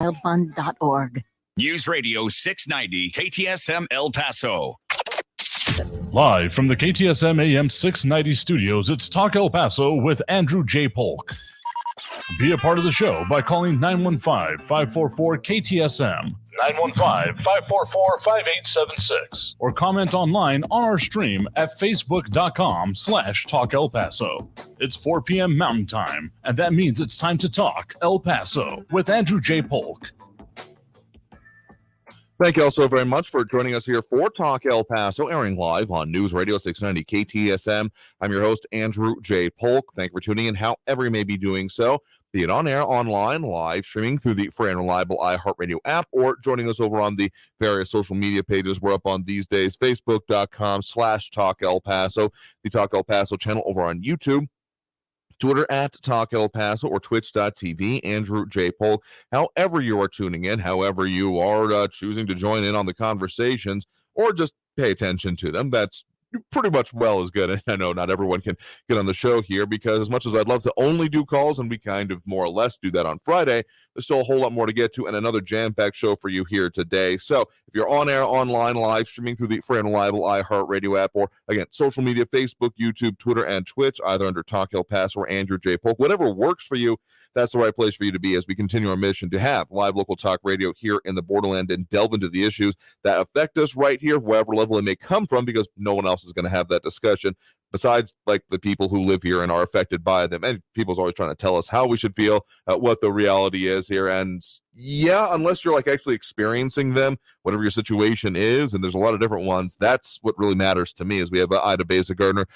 Wildfund.org. News Radio 690 KTSM El Paso. Live from the KTSM AM 690 studios, it's Talk El Paso with Andrew J. Polk. Be a part of the show by calling 915-544-KTSM, 915-544-5876, or comment online on our stream at facebook.com/Talk El Paso. It's 4 p.m. Mountain Time, and that means it's time to talk El Paso with Andrew J. Polk. Thank you all so very much for joining us here for Talk El Paso, airing live on News Radio 690 KTSM. I'm your host, Andrew J. Polk. Thank you for tuning in, however you may be doing so, be it on air, online, live streaming through the free and reliable iHeartRadio app, or joining us over on the various social media pages we're up on these days, facebook.com/Talk El Paso, the Talk El Paso channel over on YouTube, Twitter at Talk El Paso, or twitch.tv, Andrew J. Polk. However you are tuning in, however you are choosing to join in on the conversations, or just pay attention to them, that's pretty much well as good. And I know not everyone can get on the show here, because as much as I'd love to only do calls, and we kind of more or less do that on Friday, there's still a whole lot more to get to and another jam-packed show for you here today. So if you're on air, online, live streaming through the free and reliable iHeartRadio app, or again, social media, Facebook, YouTube, Twitter, and Twitch, either under Talk El Paso or Andrew J. Polk, whatever works for you, that's the right place for you to be as we continue our mission to have live local talk radio here in the borderland and delve into the issues that affect us right here, wherever level it may come from, because no one else is going to have that discussion besides like the people who live here and are affected by them. And people's always trying to tell us how we should feel, what the reality is here. And yeah, unless you're like actually experiencing them, whatever your situation is, and there's a lot of different ones, that's what really matters to me. Is we have Ida Beza Gardner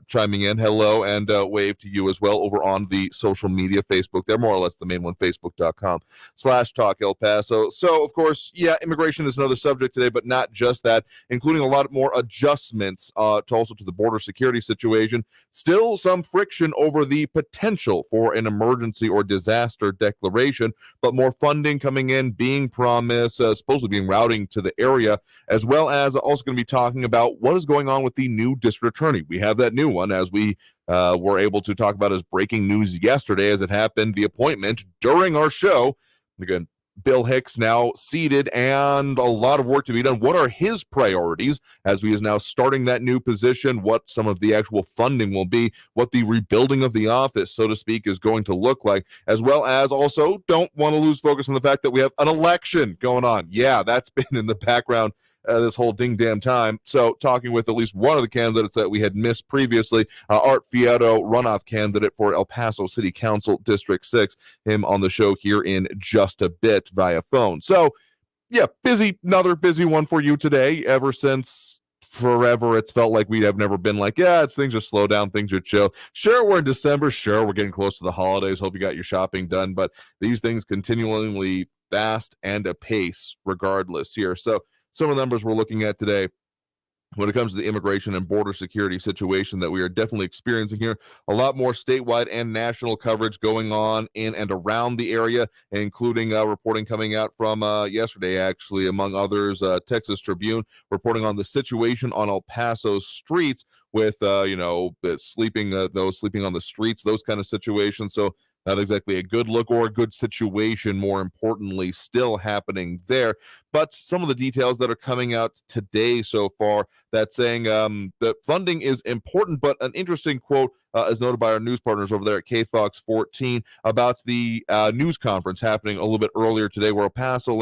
chiming in. Hello, and wave to you as well over on the social media, Facebook. They're more or less the main one, facebook.com/Talk El Paso. So, of course, yeah, immigration is another subject today, but not just that, including a lot more adjustments to the border security situation. Still some friction over the potential for an emergency or disaster declaration, but more funding coming in, being promised, supposedly being routing to the area, as well as also going to be talking about what is going on with the new district attorney. We have that new one, as we were able to talk about as breaking news yesterday, as it happened, the appointment during our show. Again, Bill Hicks now seated, and a lot of work to be done. What are his priorities as he is now starting that new position? What some of the actual funding will be, what the rebuilding of the office, so to speak, is going to look like, as well as also don't want to lose focus on the fact that we have an election going on. Yeah, that's been in the background this whole ding-damn time. So talking with at least one of the candidates that we had missed previously, Art Fierro, runoff candidate for El Paso City Council District 6, him on the show here in just a bit via phone. So, yeah, another busy one for you today. Ever since forever, it's felt like we have never been like, yeah, things are slow down, things are chill. Sure, we're in December. Sure, we're getting close to the holidays. Hope you got your shopping done. But these things continually fast and apace regardless here. So some of the numbers we're looking at today when it comes to the immigration and border security situation that we are definitely experiencing here, a lot more statewide and national coverage going on in and around the area, including reporting coming out from yesterday, actually, among others, Texas Tribune reporting on the situation on El Paso streets with, those sleeping on the streets, those kind of situations. So not exactly a good look or a good situation, more importantly, still happening there. But some of the details that are coming out today so far, that's saying that funding is important, but an interesting quote as noted by our news partners over there at KFOX 14 about the news conference happening a little bit earlier today, where El Paso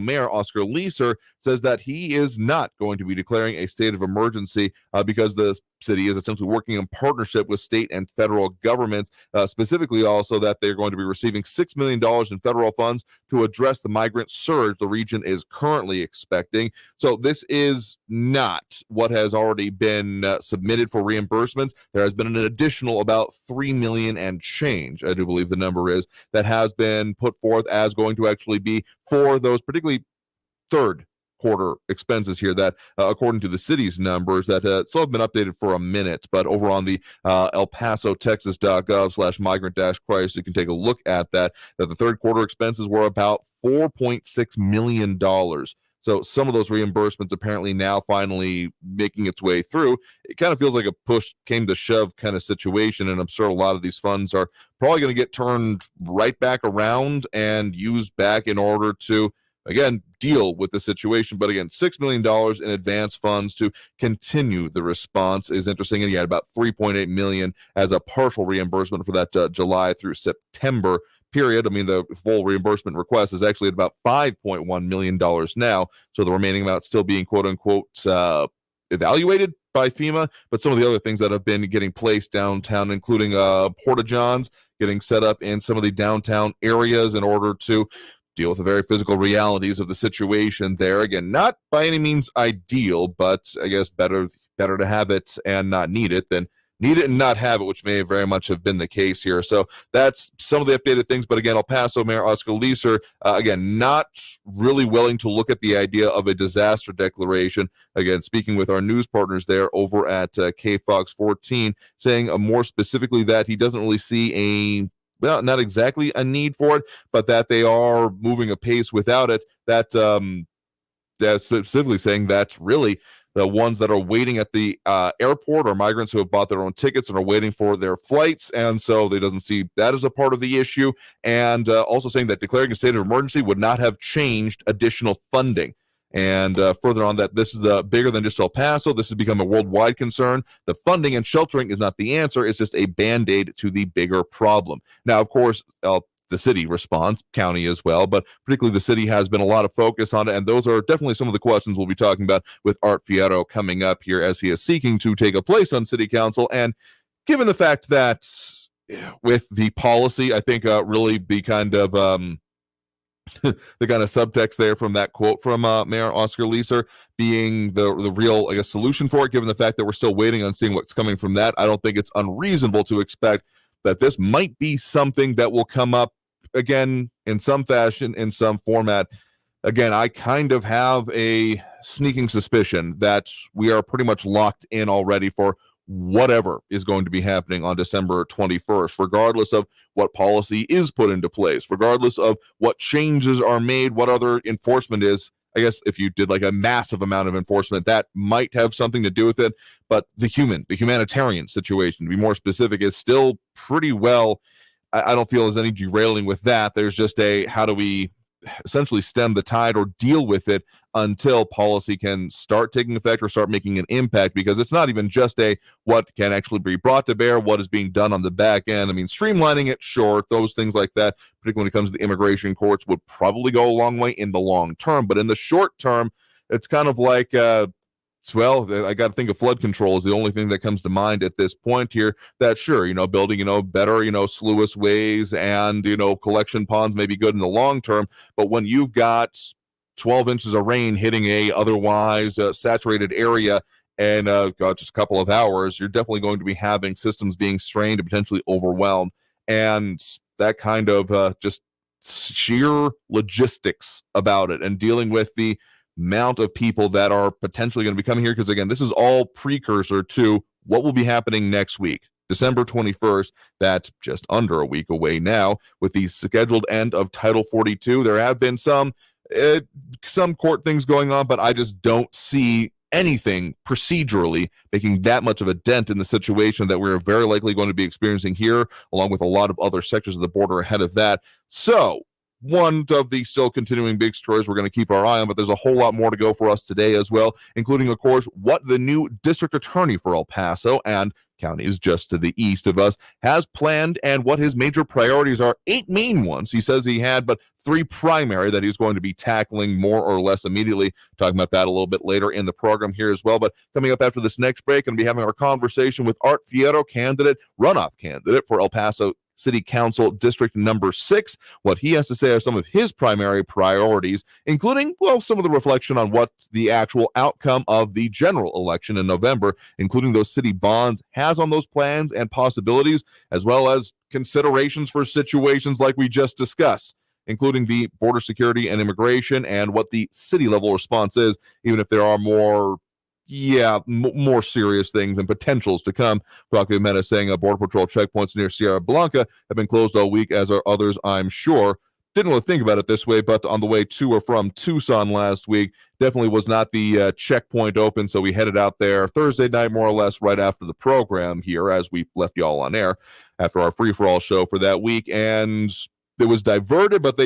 Mayor Oscar Leeser says that he is not going to be declaring a state of emergency because the city is essentially working in partnership with state and federal governments, specifically also that they're going to be receiving $6 million in federal funds to address the migrant surge the region is currently expecting. So this is not what has already been submitted for reimbursements. There has been an additional about $3 million and change, I do believe the number is, that has been put forth as going to actually be for those particularly third quarter expenses here that, according to the city's numbers, that still have been updated for a minute, but over on the El Paso, Texas.gov/migrant-crisis, you can take a look at that the third quarter expenses were about $4.6 million. So some of those reimbursements apparently now finally making its way through. It kind of feels like a push came to shove kind of situation, and I'm sure a lot of these funds are probably going to get turned right back around and used back in order to, again, deal with the situation. But again, $6 million in advance funds to continue the response is interesting. And you had about $3.8 million as a partial reimbursement for that July through September period. I mean, the full reimbursement request is actually at about $5.1 million now. So the remaining amount still being quote unquote evaluated by FEMA. But some of the other things that have been getting placed downtown, including porta-johns getting set up in some of the downtown areas in order to deal with the very physical realities of the situation there. Again, not by any means ideal, but I guess better to have it and not need it than need it and not have it, which may very much have been the case here. So that's some of the updated things. But again, El Paso Mayor Oscar Leeser, again, not really willing to look at the idea of a disaster declaration. Again, speaking with our news partners there over at KFOX 14, saying more specifically that he doesn't really see well, not exactly a need for it, but that they are moving apace without it. That's specifically saying that's really the ones that are waiting at the airport are migrants who have bought their own tickets and are waiting for their flights. And so they doesn't see that as a part of the issue. And also saying that declaring a state of emergency would not have changed additional funding. And further on that, this is bigger than just El Paso. This has become a worldwide concern. The funding and sheltering is not the answer. It's just a Band-Aid to the bigger problem. Now, of course, the city responds, county as well, but particularly the city has been a lot of focus on it, and those are definitely some of the questions we'll be talking about with Art Fierro coming up here as he is seeking to take a place on city council. And given the fact that with the policy, I think really the kind of the kind of subtext there from that quote from Mayor Oscar Leeser being the real, I guess, solution for it, given the fact that we're still waiting on seeing what's coming from that, I don't think it's unreasonable to expect that this might be something that will come up again in some fashion, in some format. Again, I kind of have a sneaking suspicion that we are pretty much locked in already for whatever is going to be happening on December 21st, regardless of what policy is put into place, regardless of what changes are made, what other enforcement is. I guess if you did like a massive amount of enforcement, that might have something to do with it. But the humanitarian situation, to be more specific, is still pretty well, I don't feel there's any derailing with that. There's just how do we essentially stem the tide or deal with it until policy can start taking effect or start making an impact, because it's not even just what can actually be brought to bear, what is being done on the back end. I mean, streamlining it, sure, those things like that, particularly when it comes to the immigration courts, would probably go a long way in the long term. But in the short term, it's kind of like, well, I got to think of flood control is the only thing that comes to mind at this point here. That sure, building, better, sluice ways and, collection ponds may be good in the long term. But when you've got 12 inches of rain hitting a otherwise saturated area and just a couple of hours, you're definitely going to be having systems being strained and potentially overwhelmed. And that kind of just sheer logistics about it and dealing with the amount of people that are potentially going to be coming here, because again, this is all precursor to what will be happening next week, December 21st. That's just under a week away now with the scheduled end of Title 42. There have been some court things going on, but I just don't see anything procedurally making that much of a dent in the situation that we're very likely going to be experiencing here, along with a lot of other sectors of the border ahead of that. So one of the still continuing big stories we're going to keep our eye on, but there's a whole lot more to go for us today as well, including, of course, what the new district attorney for El Paso and counties just to the east of us has planned and what his major priorities are. 8 main ones he says he had, but 3 primary that he's going to be tackling more or less immediately. Talking about that a little bit later in the program here as well. But coming up after this next break, going to be having our conversation with Art Fierro, runoff candidate for El Paso City Council District number 6. What he has to say are some of his primary priorities, including, well, some of the reflection on what the actual outcome of the general election in November, including those city bonds, has on those plans and possibilities, as well as considerations for situations like we just discussed, including the border security and immigration and what the city level response is, even if there are more serious things and potentials to come. Rocky Meta saying Border Patrol checkpoints near Sierra Blanca have been closed all week, as are others, I'm sure. didn't really think about it this way, but on the way to or from Tucson last week, definitely was not the checkpoint open. So we headed out there Thursday night, more or less, right after the program here, as we left y'all on air after our free-for-all show for that week. And it was diverted, but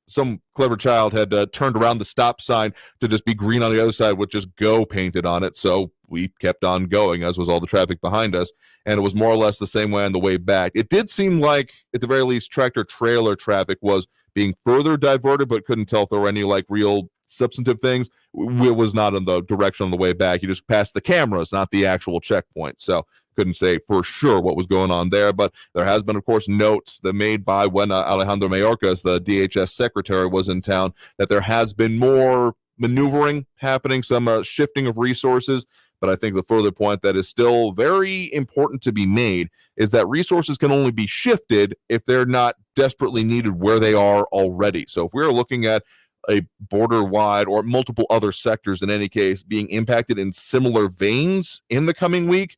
some clever child had turned around the stop sign to just be green on the other side with just go painted on it. So we kept on going, as was all the traffic behind us. And it was more or less the same way on the way back. It did seem like, at the very least, tractor trailer traffic was being further diverted, but couldn't tell if there were any like real substantive things. It was not in the direction on the way back. You just passed the cameras, not the actual checkpoint. So couldn't say for sure what was going on there, but there has been, of course, notes that made by when Alejandro Mayorkas, the DHS secretary, was in town, that there has been more maneuvering happening, some shifting of resources. But I think the further point that is still very important to be made is that resources can only be shifted if they're not desperately needed where they are already. So if we're looking at a border-wide or multiple other sectors, in any case, being impacted in similar veins in the coming week,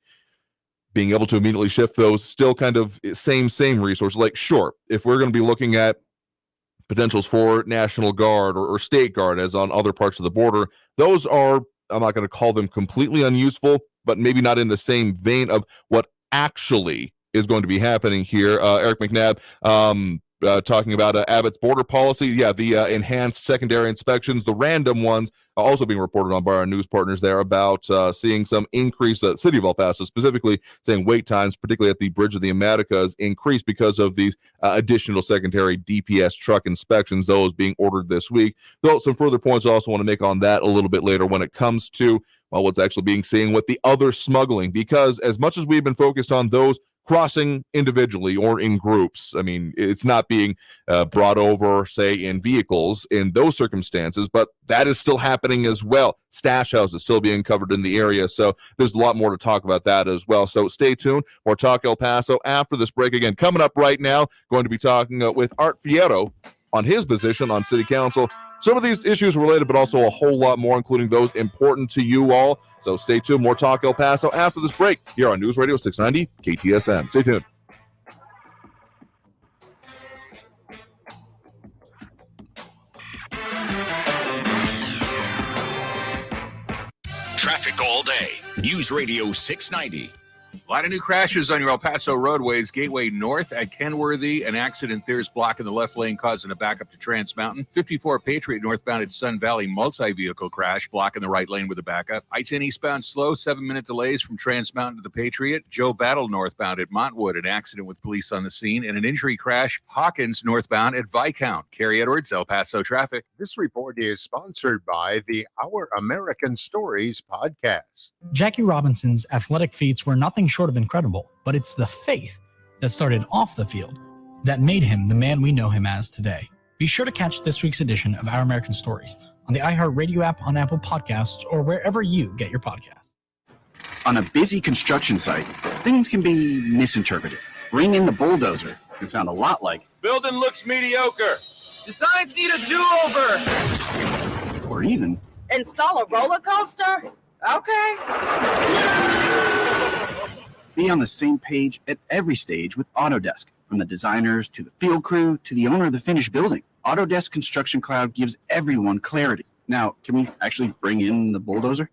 being able to immediately shift those still kind of same resources. Like, sure, if we're going to be looking at potentials for National Guard or State Guard, as on other parts of the border, those are, I'm not going to call them completely unuseful, but maybe not in the same vein of what actually is going to be happening here. Eric McNabb talking about Abbott's border policy. Yeah, the enhanced secondary inspections, the random ones, also being reported on by our news partners there about seeing some increase. City of El Paso specifically saying wait times, particularly at the Bridge of the Americas, increased because of these additional secondary DPS truck inspections, those being ordered this week. Though some further points I also want to make on that a little bit later when it comes to what's actually being seen with the other smuggling, because as much as we've been focused on those crossing individually or in groups, I mean, it's not being brought over, say, in vehicles in those circumstances, but that is still happening as well. Stash houses still being covered in the area. So there's a lot more to talk about that as well. So stay tuned. More Talk El Paso after this break. Again, coming up right now, going to be talking with Art Fierro on his position on City Council. Some of these issues related, but also a whole lot more, including those important to you all. So stay tuned. More Talk El Paso after this break here on News Radio 690 KTSM. Stay tuned. Traffic all day. News Radio 690. A lot of new crashes on your El Paso roadways. Gateway North at Kenworthy, an accident there's blocking the left lane, causing a backup to Trans Mountain. 54 Patriot northbound at Sun Valley, multi-vehicle crash, blocking the right lane with a backup. I-10 eastbound slow, 7-minute delays from Trans Mountain to the Patriot. Joe Battle northbound at Montwood, an accident with police on the scene, and an injury crash, Hawkins northbound at Viscount. Carrie Edwards, El Paso traffic. This report is sponsored by the Our American Stories podcast. Jackie Robinson's athletic feats were nothing short of incredible, but it's the faith that started off the field that made him the man we know him as today. Be sure to catch this week's edition of Our American Stories on the iHeartRadio app, on Apple Podcasts, or wherever you get your podcasts. On a busy construction site, things can be misinterpreted. Bring in the bulldozer can sound a lot like, building looks mediocre. Designs need a do-over. or even, install a roller coaster? Okay. be on the same page at every stage with Autodesk. From the designers to the field crew to the owner of the finished building, Autodesk Construction Cloud gives everyone clarity. Now, can we actually bring in the bulldozer?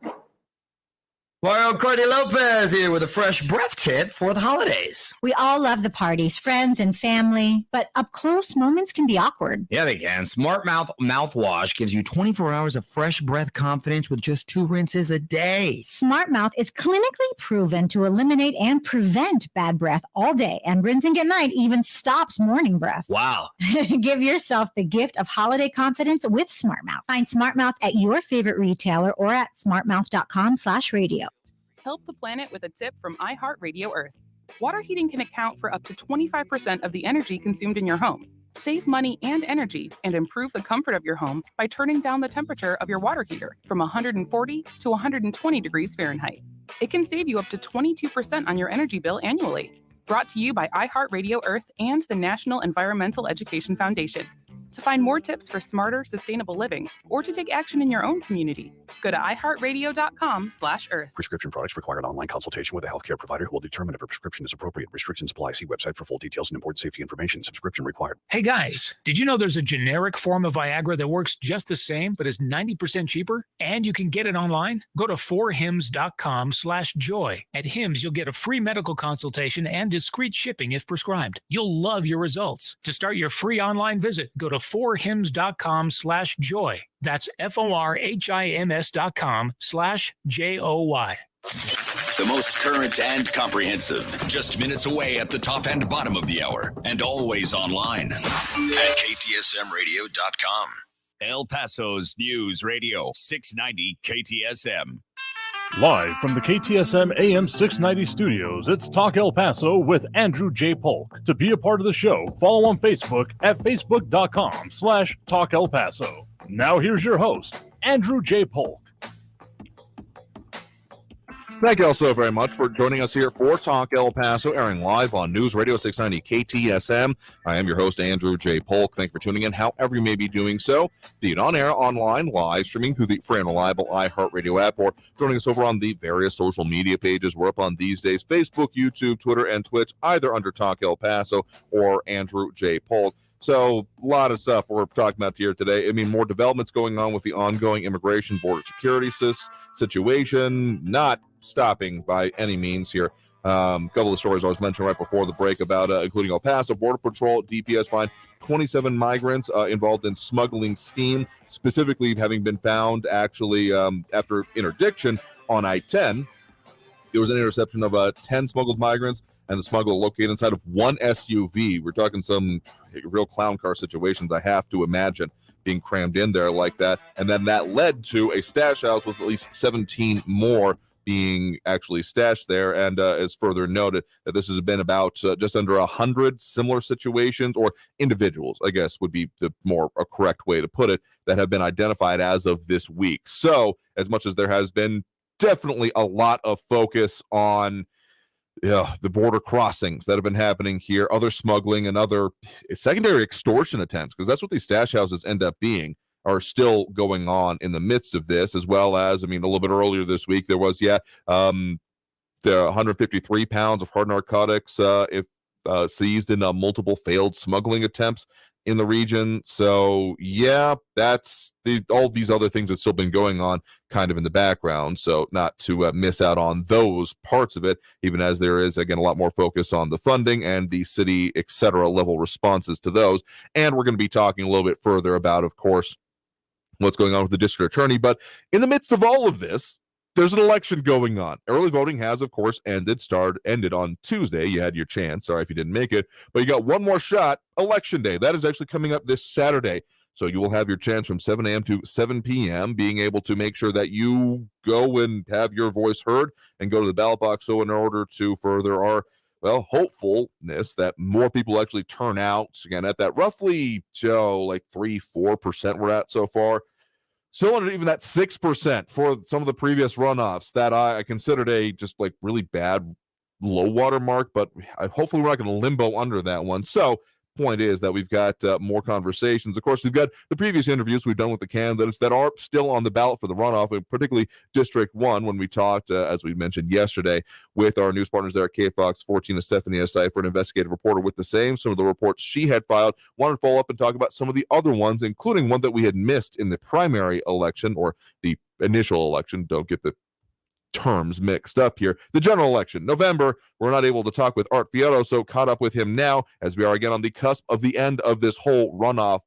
Mario Cordy Lopez here with a fresh breath tip for the holidays. We all love the parties, friends and family, but up close moments can be awkward. Yeah, they can. Smart Mouth mouthwash gives you 24 hours of fresh breath confidence with just 2 rinses a day. Smart Mouth is clinically proven to eliminate and prevent bad breath all day, and rinsing at night even stops morning breath. Wow. Give yourself the gift of holiday confidence with Smart Mouth. Find Smart Mouth at your favorite retailer or at smartmouth.com/radio. Help the planet with a tip from iHeartRadio Earth. Water heating can account for up to 25% of the energy consumed in your home. Save money and energy and improve the comfort of your home by turning down the temperature of your water heater from 140 to 120 degrees Fahrenheit. It can save you up to 22% on your energy bill annually. Brought to you by iHeartRadio Earth and the National Environmental Education Foundation. To find more tips for smarter, sustainable living, or to take action in your own community, go to iHeartRadio.com/Earth. Prescription products require an online consultation with a healthcare provider who will determine if a prescription is appropriate. Restrictions apply. See website for full details and important safety information. Subscription required. Hey guys, did you know there's a generic form of Viagra that works just the same but is 90% cheaper? And you can get it online? Go to 4hims.com/joy. At Hims, you'll get a free medical consultation and discreet shipping if prescribed. You'll love your results. To start your free online visit, go to 4hims.com/joy. That's FORHIMS.com/JOY. The most current and comprehensive. Just minutes away at the top and bottom of the hour. And always online at KTSMradio.com. El Paso's News Radio 690 KTSM. Live from the KTSM AM 690 studios, it's Talk El Paso with Andrew J. Polk. To be a part of the show, follow on Facebook at facebook.com/Talk El Paso. Now here's your host, Andrew J. Polk. Thank you all so very much for joining us here for Talk El Paso, airing live on News Radio 690 KTSM. I am your host, Andrew J. Polk. Thank you for tuning in, however you may be doing so, be it on air, online, live, streaming through the free and reliable iHeartRadio app, or joining us over on the various social media pages. We're up on these days, Facebook, YouTube, Twitter, and Twitch, either under Talk El Paso or Andrew J. Polk. So a lot of stuff we're talking about here today. I mean, more developments going on with the ongoing immigration border security situation, not stopping by any means here. A couple of stories I was mentioning right before the break about including El Paso Border Patrol, DPS find 27 migrants involved in smuggling scheme, specifically having been found actually after interdiction on I-10. There was an interception of 10 smuggled migrants, and the smuggler located inside of one SUV. We're talking some real clown car situations, I have to imagine, being crammed in there like that. And then that led to a stash house with at least 17 more being actually stashed there. And as further noted, that this has been about just under 100 similar situations, or individuals, I guess would be the more correct way to put it, that have been identified as of this week. So as much as there has been definitely a lot of focus on the border crossings that have been happening here, other smuggling and other secondary extortion attempts, because that's what these stash houses end up being, are still going on in the midst of this, as well as, I mean, a little bit earlier this week, there was, the 153 pounds of hard narcotics seized in multiple failed smuggling attempts in the region. So, that's all these other things that's still been going on kind of in the background. So not to miss out on those parts of it, even as there is, again, a lot more focus on the funding and the city, et cetera, level responses to those. And we're going to be talking a little bit further about, of course, what's going on with the district attorney. But in the midst of all of this, there's an election going on. Early voting has, of course, ended on Tuesday. You had your chance. Sorry if you didn't make it. But you got one more shot, Election Day. That is actually coming up this Saturday. So you will have your chance from 7 a.m. to 7 p.m., being able to make sure that you go and have your voice heard and go to the ballot box. So in order to further our hopefulness that more people actually turn out, again, at that roughly, 3-4% we're at so far. Still under even that 6% for some of the previous runoffs that I considered really bad low water mark, but hopefully we're not going to limbo under that one. So point is that we've got more conversations. Of course, we've got the previous interviews we've done with the candidates that are still on the ballot for the runoff, and particularly District 1, when we talked, as we mentioned yesterday, with our news partners there at KFOX 14, Stephanie Esaifer, an investigative reporter with the same. Some of the reports she had filed. Wanted to follow up and talk about some of the other ones, including one that we had missed in the primary election, or the initial election. Don't get the terms mixed up here. The general election, November. We're not able to talk with Art Fierro, so caught up with him now as we are again on the cusp of the end of this whole runoff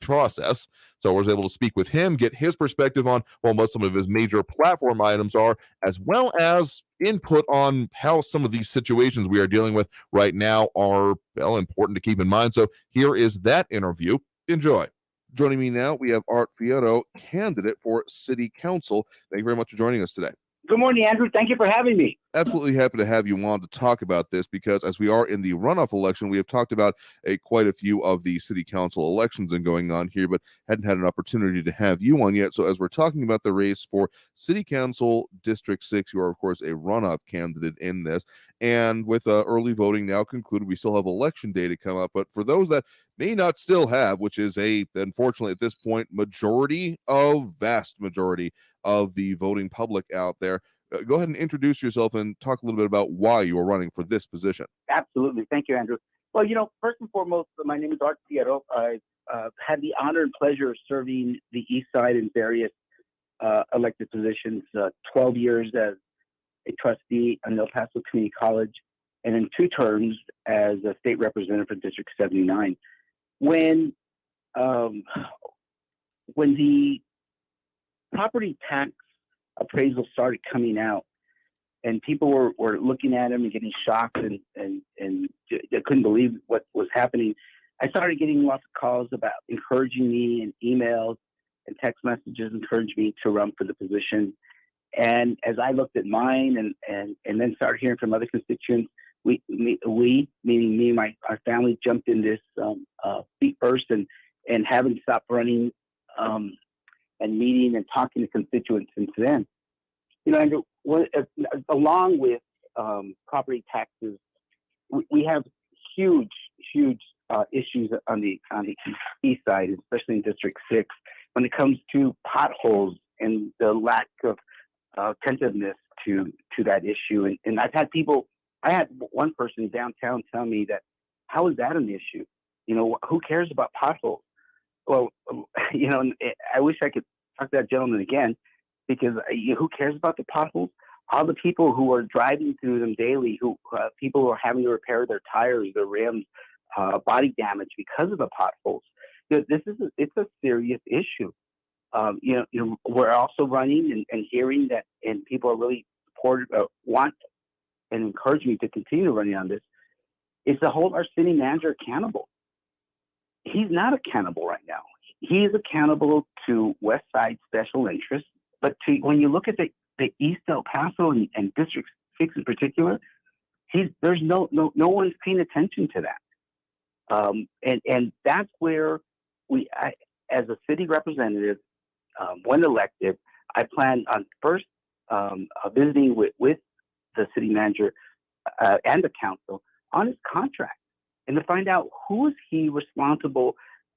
process. So I was able to speak with him, get his perspective on what some of his major platform items are, as well as input on how some of these situations we are dealing with right now are important to keep in mind. So here is that interview. Enjoy. Joining me now, we have Art Fierro, candidate for City Council. Thank you very much for joining us today. Good morning, Andrew. Thank you for having me. absolutely happy to have you on to talk about this, because as we are in the runoff election, we have talked about quite a few of the city council elections and going on here, but hadn't had an opportunity to have you on yet. So as we're talking about the race for city council District 6, you are, of course, a runoff candidate in this. And with early voting now concluded, we still have election day to come up. But for those that may not still have, which is unfortunately at this point, vast majority of the voting public out there, go ahead and introduce yourself and talk a little bit about why you are running for this position. Absolutely. Thank you, Andrew. Well, first and foremost, my name is Art Fierro. I had the honor and pleasure of serving the East Side in various elected positions, 12 years as a trustee on El Paso Community College, and in 2 terms as a state representative for District 79. When the property tax appraisal started coming out and people were looking at them and getting shocked and they couldn't believe what was happening, I started getting lots of calls about encouraging me, and emails and text messages encouraged me to run for the position. And as I looked at mine and then started hearing from other constituents, we meaning me and our family, jumped in this feet first and haven't stopped running and meeting and talking to constituents since then. Andrew, along with property taxes, we have huge issues on the east side, especially in District 6, when it comes to potholes and the lack of attentiveness to that issue. And I had one person downtown tell me that, how is that an issue? Who cares about potholes? Well, I wish I could talk to that gentleman again, because who cares about the potholes? All the people who are driving through them daily, people who are having to repair their tires, their rims, body damage because of the potholes. It's a serious issue. We're also running and hearing that, and people are really supportive, want and encourage me to continue running on this, is to hold our city manager accountable. He's not accountable right now. He is accountable to West Side special interests, but when you look at the East El Paso and District 6 in particular, there's no one's paying attention to that. And that's where I, as a city representative, when elected, I plan on first visiting with the city manager and the council on his contract, and to find out who is he responsible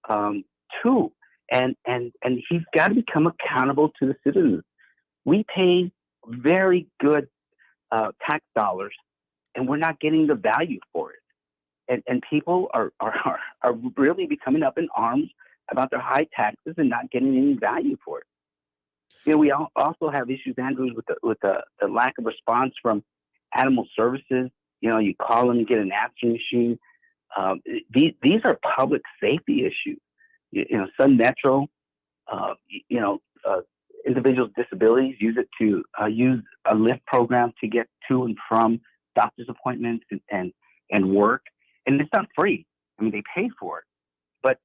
to, and he's got to become accountable to the citizens. We pay very good tax dollars, and we're not getting the value for it. And people are really becoming up in arms about their high taxes and not getting any value for it. We also have issues, Andrews, with the lack of response from animal services. You call them and get an answering machine. These are public safety issues. Sun Metro, individuals with disabilities use it to use a Lyft program to get to and from doctor's appointments and work. And it's not free. They pay for it. But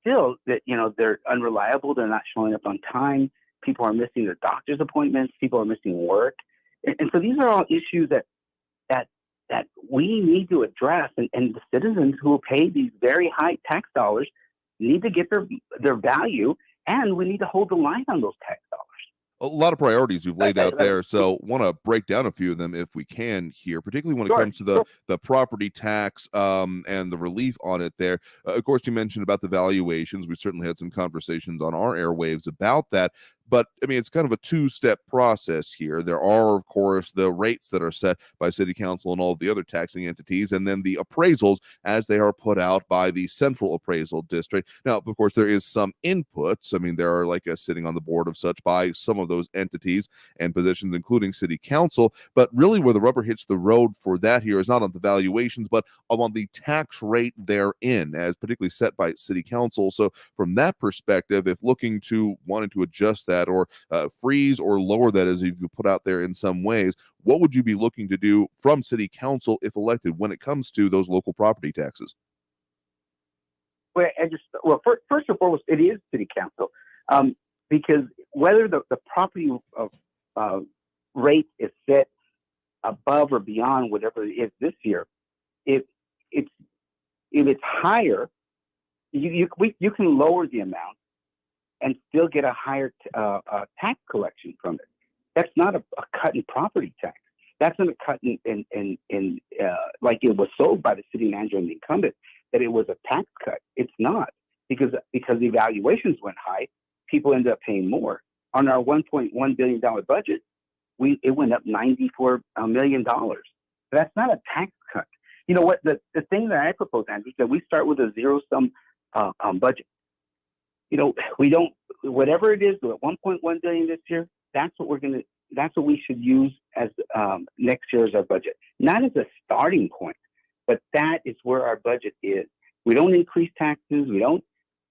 still, they're unreliable. They're not showing up on time. People are missing their doctor's appointments. People are missing work. And so these are all issues that we need to address. And the citizens who pay these very high tax dollars need to get their value, and we need to hold the line on those tax dollars. A lot of priorities you've laid out there, so want to break down a few of them if we can here, particularly when it comes to the property tax and the relief on it there. Of course, you mentioned about the valuations. We certainly had some conversations on our airwaves about that. But it's kind of a 2-step process here. There are, of course, the rates that are set by city council and all of the other taxing entities, and then the appraisals as they are put out by the central appraisal district. Now, of course, there is some inputs. There are sitting on the board of such by some of those entities and positions, including city council. But really where the rubber hits the road for that here is not on the valuations, but on the tax rate therein, as particularly set by city council. So from that perspective, if wanting to adjust that or freeze or lower that, as if you put out there in some ways, what would you be looking to do from city council if elected when it comes to those local property taxes? Well, first and foremost, it is city council, because whether the property rate is set above or beyond whatever it is this year. If it's higher, you can lower the amount and still get a higher tax collection from it. That's not a cut in property tax. That's not a cut in like it was sold by the city manager and the incumbent, that it was a tax cut. It's not, because the evaluations went high. People ended up paying more. On our $1.1 billion budget, it went up $94 million. That's not a tax cut. You know what? The thing that I propose, Andrew, is that we start with a zero-sum budget. You know, we don't, whatever it is, we're at $1.1 billion this year. That's what we should use as next year as our budget. Not as a starting point, but that is where our budget is. We don't increase taxes. We don't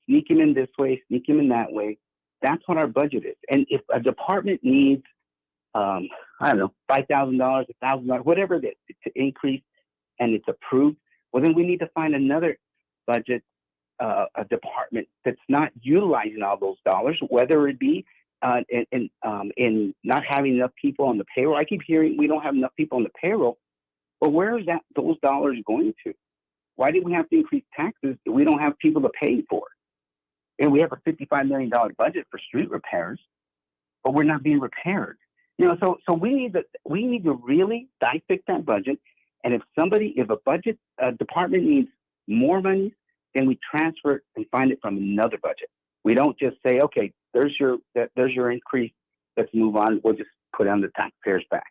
sneak them in this way, sneak them in that way. That's what our budget is. And if a department needs, I don't know, $5,000, $1,000, whatever it is, to increase, and it's approved, well, then we need to find another budget, a department that's not utilizing all those dollars, whether it be in not having enough people on the payroll. I keep hearing we don't have enough people on the payroll. Well, where is those dollars going to? Why did we have to increase taxes if we don't have people to pay for it? And we have a $55 million budget for street repairs, but we're not being repaired. You know, so we need to really dissect that budget. And if a department needs more money, then we transfer it and find it from another budget. We don't just say, okay, there's your increase. Let's move on. We'll just put it on the taxpayers' back.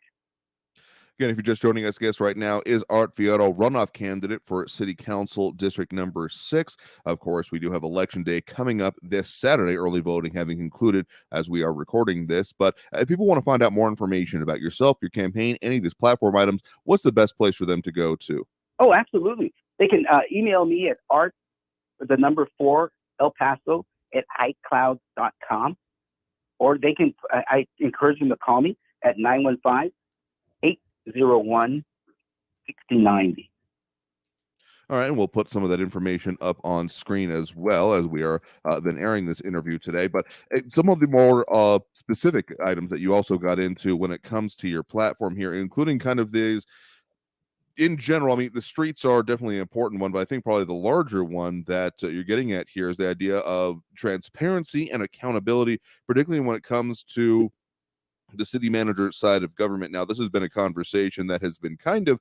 Again, if you're just joining us, guest right now is Art Fierro, runoff candidate for City Council District number 6. Of course, we do have Election Day coming up this Saturday, early voting having concluded as we are recording this. But if people want to find out more information about yourself, your campaign, any of these platform items, what's the best place for them to go to? Oh, absolutely. They can email me at art4 El Paso at iCloud.com, or they can, I encourage them to call me at 915-801-6090. All right, and we'll put some of that information up on screen as well as we are then airing this interview today. But some of the more specific items that you also got into when it comes to your platform here, including kind of these in general. I mean, the streets are definitely an important one, but I think probably the larger one that you're getting at here is the idea of transparency and accountability, particularly when it comes to the city manager side of government. Now, this has been a conversation that has been kind of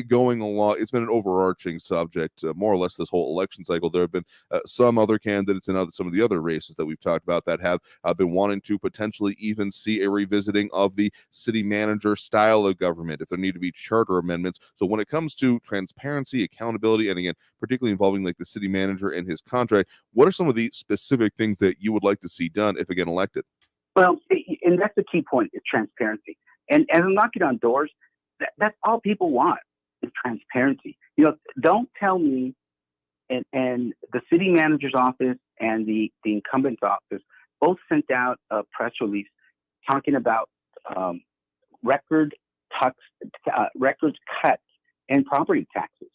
going along. It's been an overarching subject, more or less this whole election cycle. There have been some other candidates and some of the other races that we've talked about that have been wanting to potentially even see a revisiting of the city manager style of government, if there need to be charter amendments. So when it comes to transparency, accountability, and again, particularly involving like the city manager and his contract, what are some of the specific things that you would like to see done if again elected? Well, and that's the key point, is transparency. And I'm knocking on doors. That's all people want, is transparency. You know, don't tell me, and the city manager's office and the incumbent's office both sent out a press release talking about record cuts in property taxes.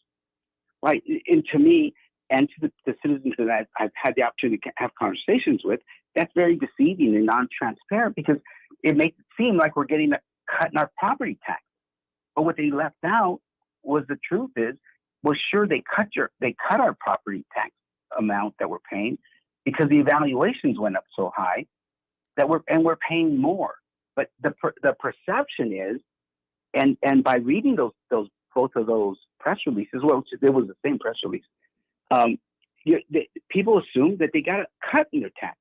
Right. And to me, and to the citizens that I've had the opportunity to have conversations with, that's very deceiving and non-transparent, because it makes it seem like we're getting a cut in our property tax. But what they left out was the truth is, well, sure, they cut our property tax amount that we're paying because the evaluations went up so high that we're paying more. But the perception is, and by reading both of those press releases, well, it was the same press release. People assume that they got a cut in their tax,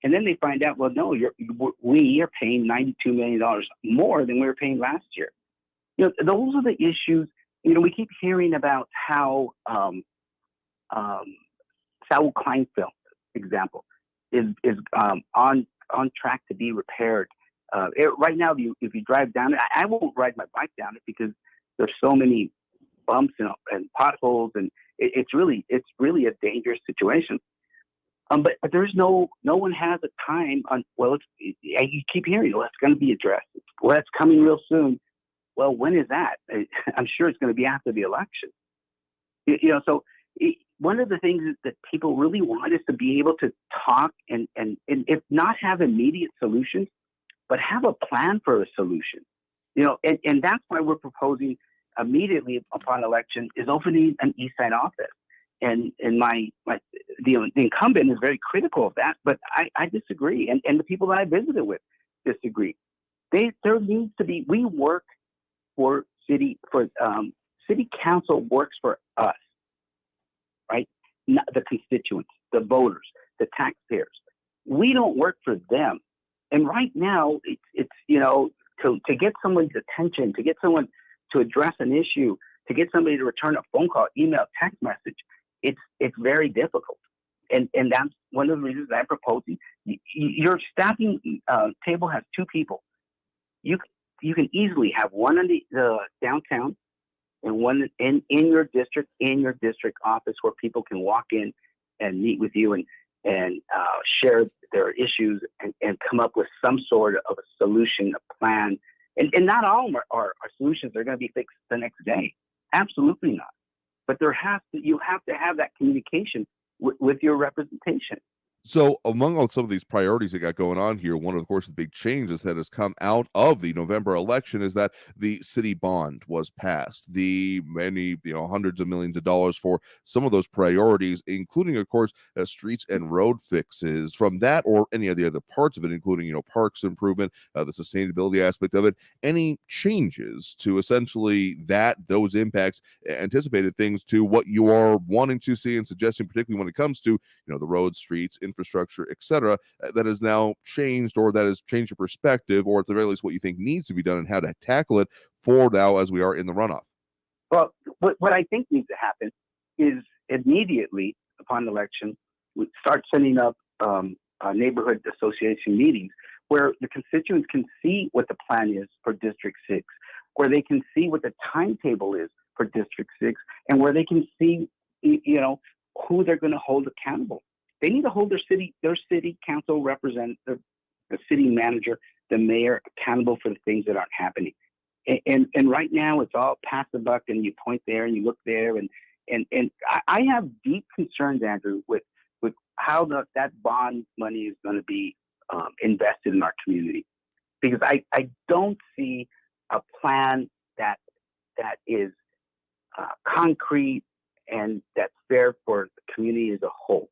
and then they find out, well, no, we are paying $92 million more than we were paying last year. You know, those are the issues. You know, we keep hearing about how Saul Kleinfeld, example, is on track to be repaired. Right now, if you drive down it, I won't ride my bike down it because there's so many bumps and potholes, and it's really a dangerous situation. But there's no one has a time on. Well, you keep hearing, well, it's going to be addressed. Well, it's coming real soon. Well, when is that? I'm sure it's going to be after the election. You know, so one of the things that people really want is to be able to talk and if not have immediate solutions, but have a plan for a solution. And that's why we're proposing immediately upon election is opening an East Side office. And the incumbent is very critical of that, but I disagree. And the people that I visited with disagree. There needs to be, we work for city council works for us, right? Not the constituents, the voters, the taxpayers. We don't work for them. And right now it's to get someone's attention, to get someone to address an issue, to get somebody to return a phone call, email, text message, it's very difficult. And that's one of the reasons I'm proposing. Your staffing table has two people. You can easily have one in the downtown and one in your district office where people can walk in and meet with you and share their issues and come up with some sort of a solution, a plan. And not all are solutions that are going to be fixed the next day. Absolutely not. But you have to have that communication with your representation. So among all some of these priorities that got going on here, one of course the big changes that has come out of the November election is that the city bond was passed. The many, hundreds of millions of dollars for some of those priorities, including of course streets and road fixes from that or any of the other parts of it, including, parks improvement, the sustainability aspect of it, any changes to essentially those impacts, anticipated things to what you are wanting to see and suggesting, particularly when it comes to, the roads, streets, infrastructure, etc., that has now changed, or that has changed your perspective, or at the very least what you think needs to be done and how to tackle it for now as we are in the runoff? Well, what I think needs to happen is immediately upon election, we start setting up neighborhood association meetings where the constituents can see what the plan is for District 6, where they can see what the timetable is for District 6, and where they can see, who they're going to hold accountable. They need to hold their city council representative, the city manager, the mayor accountable for the things that aren't happening. And right now it's all pass the buck and you point there and you look there. And I have deep concerns, Andrew, with how that bond money is going to be invested in our community. Because I don't see a plan that is concrete and that's fair for the community as a whole.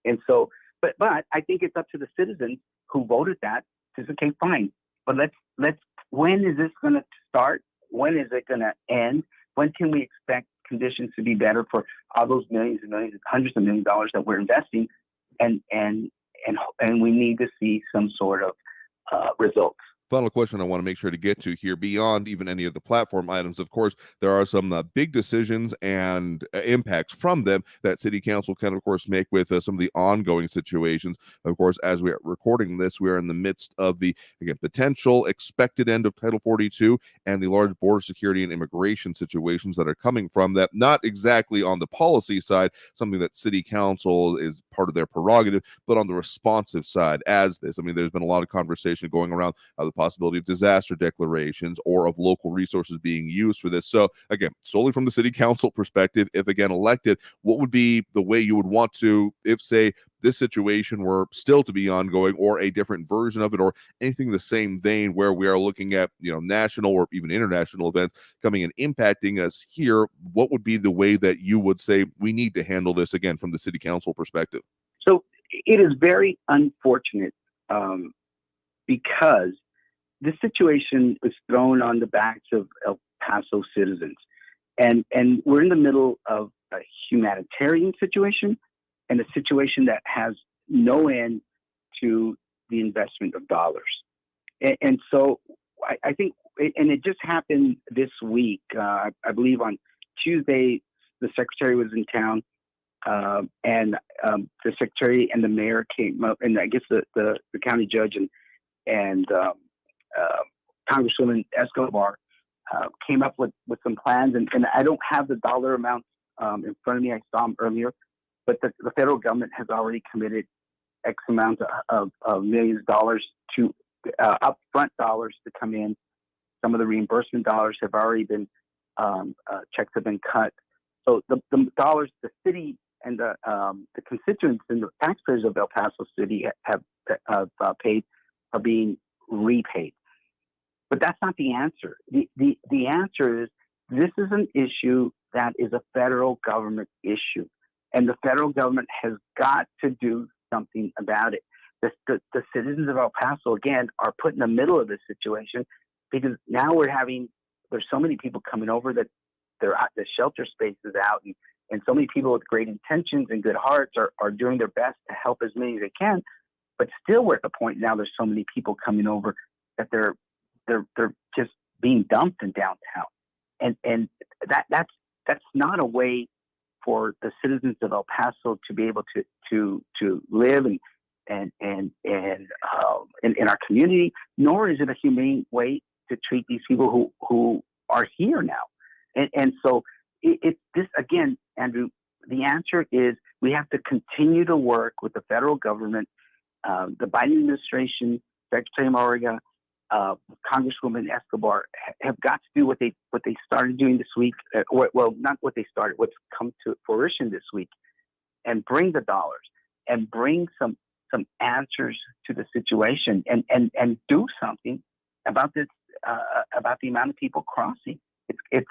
And so, but I think it's up to the citizens who voted that to say, okay, fine, but let's. When is this going to start? When is it going to end? When can we expect conditions to be better for all those millions and millions, hundreds of millions of dollars that we're investing? And we need to see some sort of results. Final question I want to make sure to get to here, beyond even any of the platform items, of course, there are some big decisions and impacts from them that City Council can, of course, make with some of the ongoing situations. Of course, as we are recording this, we are in the midst of the, again, potential expected end of Title 42 and the large border security and immigration situations that are coming from that, not exactly on the policy side, something that City Council is part of their prerogative, but on the responsive side as this. I mean, there's been a lot of conversation going around the possibility of disaster declarations or of local resources being used for this. So again, solely from the city council perspective, if again elected, what would be the way you would want to, if say this situation were still to be ongoing, or a different version of it, or anything the same vein where we are looking at, national or even international events coming and impacting us here, what would be the way that you would say we need to handle this again from the city council perspective? So it is very unfortunate because this situation was thrown on the backs of El Paso citizens. And we're in the middle of a humanitarian situation and a situation that has no end to the investment of dollars. And so I think, and it just happened this week, I believe on Tuesday, the secretary was in town, and the secretary and the mayor came up, and I guess the county judge and Congresswoman Escobar came up with some plans, and I don't have the dollar amounts in front of me. I saw them earlier, but the federal government has already committed X amount of millions of dollars to upfront dollars to come in. Some of the reimbursement dollars have already been checks have been cut. So the dollars the city and the constituents and the taxpayers of El Paso City have paid are being repaid. But that's not the answer. The answer is this is an issue that is a federal government issue, and the federal government has got to do something about it. The citizens of El Paso, again, are put in the middle of this situation because now there's so many people coming over that the shelter space is out, and so many people with great intentions and good hearts are doing their best to help as many as they can. But still, we're at the point now there's so many people coming over that they're just being dumped in downtown, and that's not a way for the citizens of El Paso to be able to live and in our community. Nor is it a humane way to treat these people who are here now. And so this again, Andrew. The answer is we have to continue to work with the federal government, the Biden administration, Secretary Mayorga, Congresswoman Escobar have got to do what they started doing this week. Well, not what they started, what's come to fruition this week, and bring the dollars and bring some answers to the situation and do something about this about the amount of people crossing. It's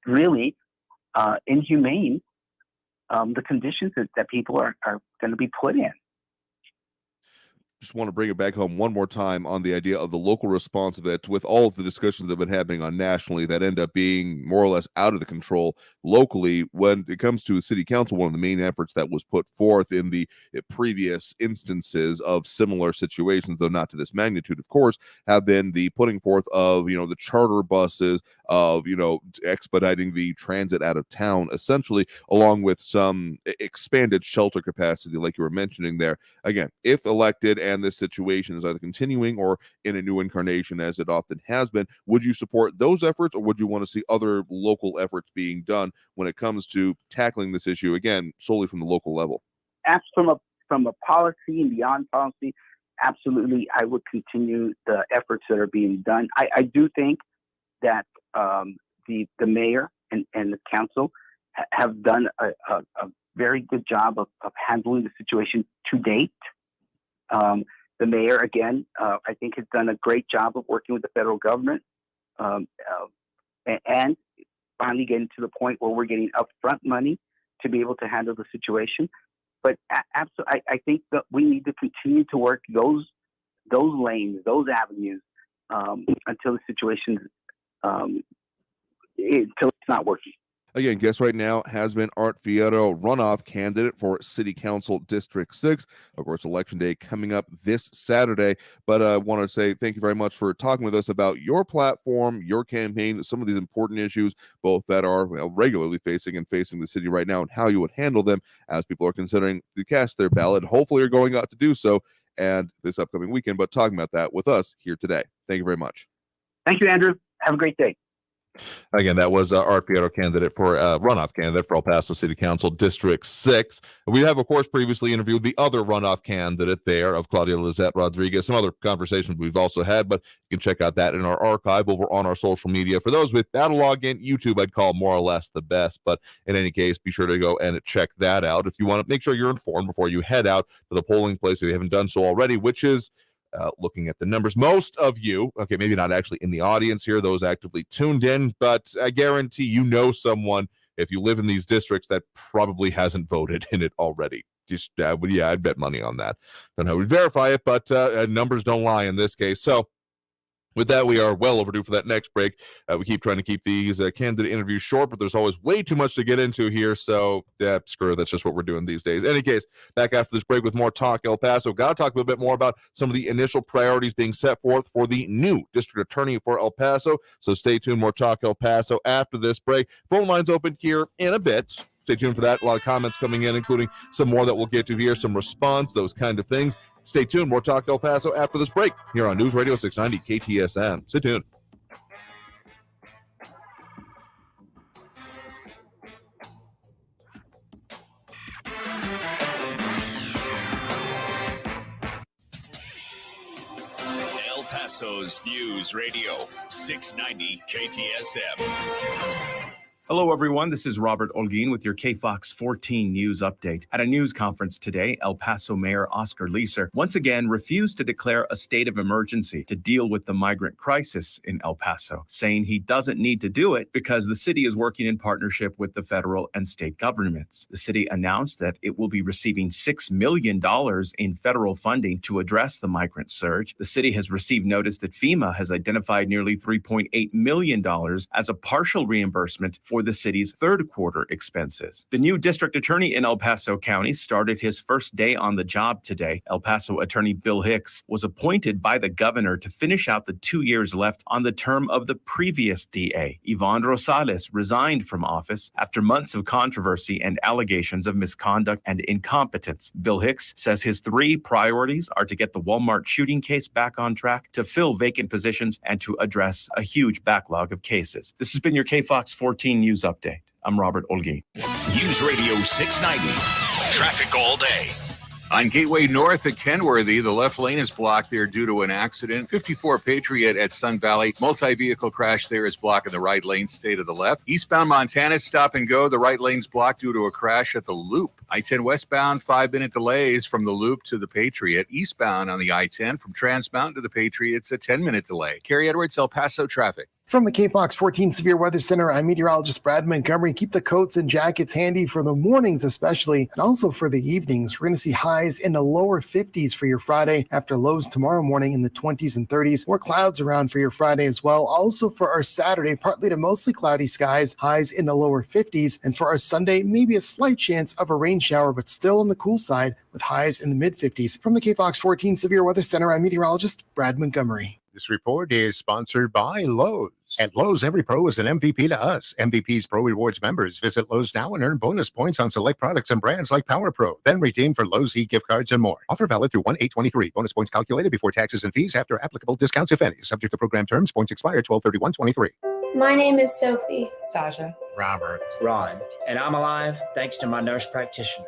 really inhumane, the conditions that people are going to be put in. Just want to bring it back home one more time on the idea of the local response of it, with all of the discussions that have been happening on nationally that end up being more or less out of the control locally. When it comes to city council, one of the main efforts that was put forth in the previous instances of similar situations, though not to this magnitude, of course, have been the putting forth of, the charter buses, of, expediting the transit out of town, essentially, along with some expanded shelter capacity, like you were mentioning there. Again, if elected and this situation is either continuing or in a new incarnation, as it often has been, would you support those efforts, or would you want to see other local efforts being done when it comes to tackling this issue, again, solely from the local level? From a policy and beyond policy, absolutely, I would continue the efforts that are being done. I do think that the mayor and the council have done a very good job of handling the situation to date. The mayor, again, I think has done a great job of working with the federal government and finally getting to the point where we're getting upfront money to be able to handle the situation. But absolutely, I think that we need to continue to work those lanes, those avenues until the situation until it's not working. Again, guest right now has been Art Fierro, runoff candidate for City Council District 6. Of course, Election Day coming up this Saturday. But I want to say thank you very much for talking with us about your platform, your campaign, some of these important issues, both that are regularly facing the city right now, and how you would handle them as people are considering to cast their ballot. Hopefully, you're going out to do so and this upcoming weekend, but talking about that with us here today. Thank you very much. Thank you, Andrew. Have a great day. Again, that was Art Fierro, candidate for runoff candidate for El Paso City Council District 6. We have, of course, previously interviewed the other runoff candidate there of Claudia Lizette Rodriguez. Some other conversations we've also had, but you can check out that in our archive over on our social media. For those with Battle Log and YouTube, I'd call more or less the best. But in any case, be sure to go and check that out if you want to make sure you're informed before you head out to the polling place if you haven't done so already, which is looking at the numbers. Most of you, okay, maybe not actually in the audience here, those actively tuned in, but I guarantee you know someone, if you live in these districts, that probably hasn't voted in it already. Just, I'd bet money on that. Don't know how we verify it, but numbers don't lie in this case. So with that, we are well overdue for that next break. We keep trying to keep these candidate interviews short, but there's always way too much to get into here. So, screw it. That's just what we're doing these days. In any case, back after this break with more Talk El Paso. Got to talk a little bit more about some of the initial priorities being set forth for the new district attorney for El Paso. So stay tuned. More Talk El Paso after this break. Phone lines open here in a bit. Stay tuned for that. A lot of comments coming in, including some more that we'll get to here, some response, those kind of things. Stay tuned. More Talk El Paso after this break here on News Radio 690 KTSM. Stay tuned. El Paso's News Radio 690 KTSM. Hello, everyone. This is Robert Olguin with your KFOX 14 News Update. At a news conference today, El Paso Mayor Oscar Leeser once again refused to declare a state of emergency to deal with the migrant crisis in El Paso, saying he doesn't need to do it because the city is working in partnership with the federal and state governments. The city announced that it will be receiving $6 million in federal funding to address the migrant surge. The city has received notice that FEMA has identified nearly $3.8 million as a partial reimbursement for the city's third quarter expenses. The new district attorney in El Paso County started his first day on the job today. El Paso attorney Bill Hicks was appointed by the governor to finish out the 2 years left on the term of the previous DA. Yvonne Rosales resigned from office after months of controversy and allegations of misconduct and incompetence. Bill Hicks says his 3 priorities are to get the Walmart shooting case back on track, to fill vacant positions, and to address a huge backlog of cases. This has been your KFOX 14 News Update. I'm Robert Olguin. News Radio 690. Traffic all day. On Gateway North at Kenworthy, the left lane is blocked there due to an accident. 54 Patriot at Sun Valley. Multi-vehicle crash there is blocking the right lane. Stay to the left. Eastbound Montana, stop and go. The right lane's blocked due to a crash at the Loop. I-10 westbound, 5-minute delays from the Loop to the Patriot. Eastbound on the I-10 from Trans Mountain to the Patriot, it's a 10-minute delay. Carrie Edwards, El Paso traffic. From the KFOX 14 Severe Weather Center, I'm meteorologist Brad Montgomery. Keep the coats and jackets handy for the mornings especially, and also for the evenings. We're going to see highs in the lower 50s for your Friday after lows tomorrow morning in the 20s and 30s. More clouds around for your Friday as well. Also for our Saturday, partly to mostly cloudy skies, highs in the lower 50s. And for our Sunday, maybe a slight chance of a rain shower, but still on the cool side with highs in the mid-50s. From the KFOX 14 Severe Weather Center, I'm meteorologist Brad Montgomery. This report is sponsored by Lowe's. At Lowe's, every pro is an MVP to us. MVP's Pro Rewards members visit Lowe's now and earn bonus points on select products and brands like Power Pro. Then redeem for Lowe's e-gift cards and more. Offer valid through 1/8/23. Bonus points calculated before taxes and fees after applicable discounts, if any. Subject to program terms. Points expire 12/31/23. My name is Sophie. Sasha. Robert. Ron. And I'm alive thanks to my nurse practitioner.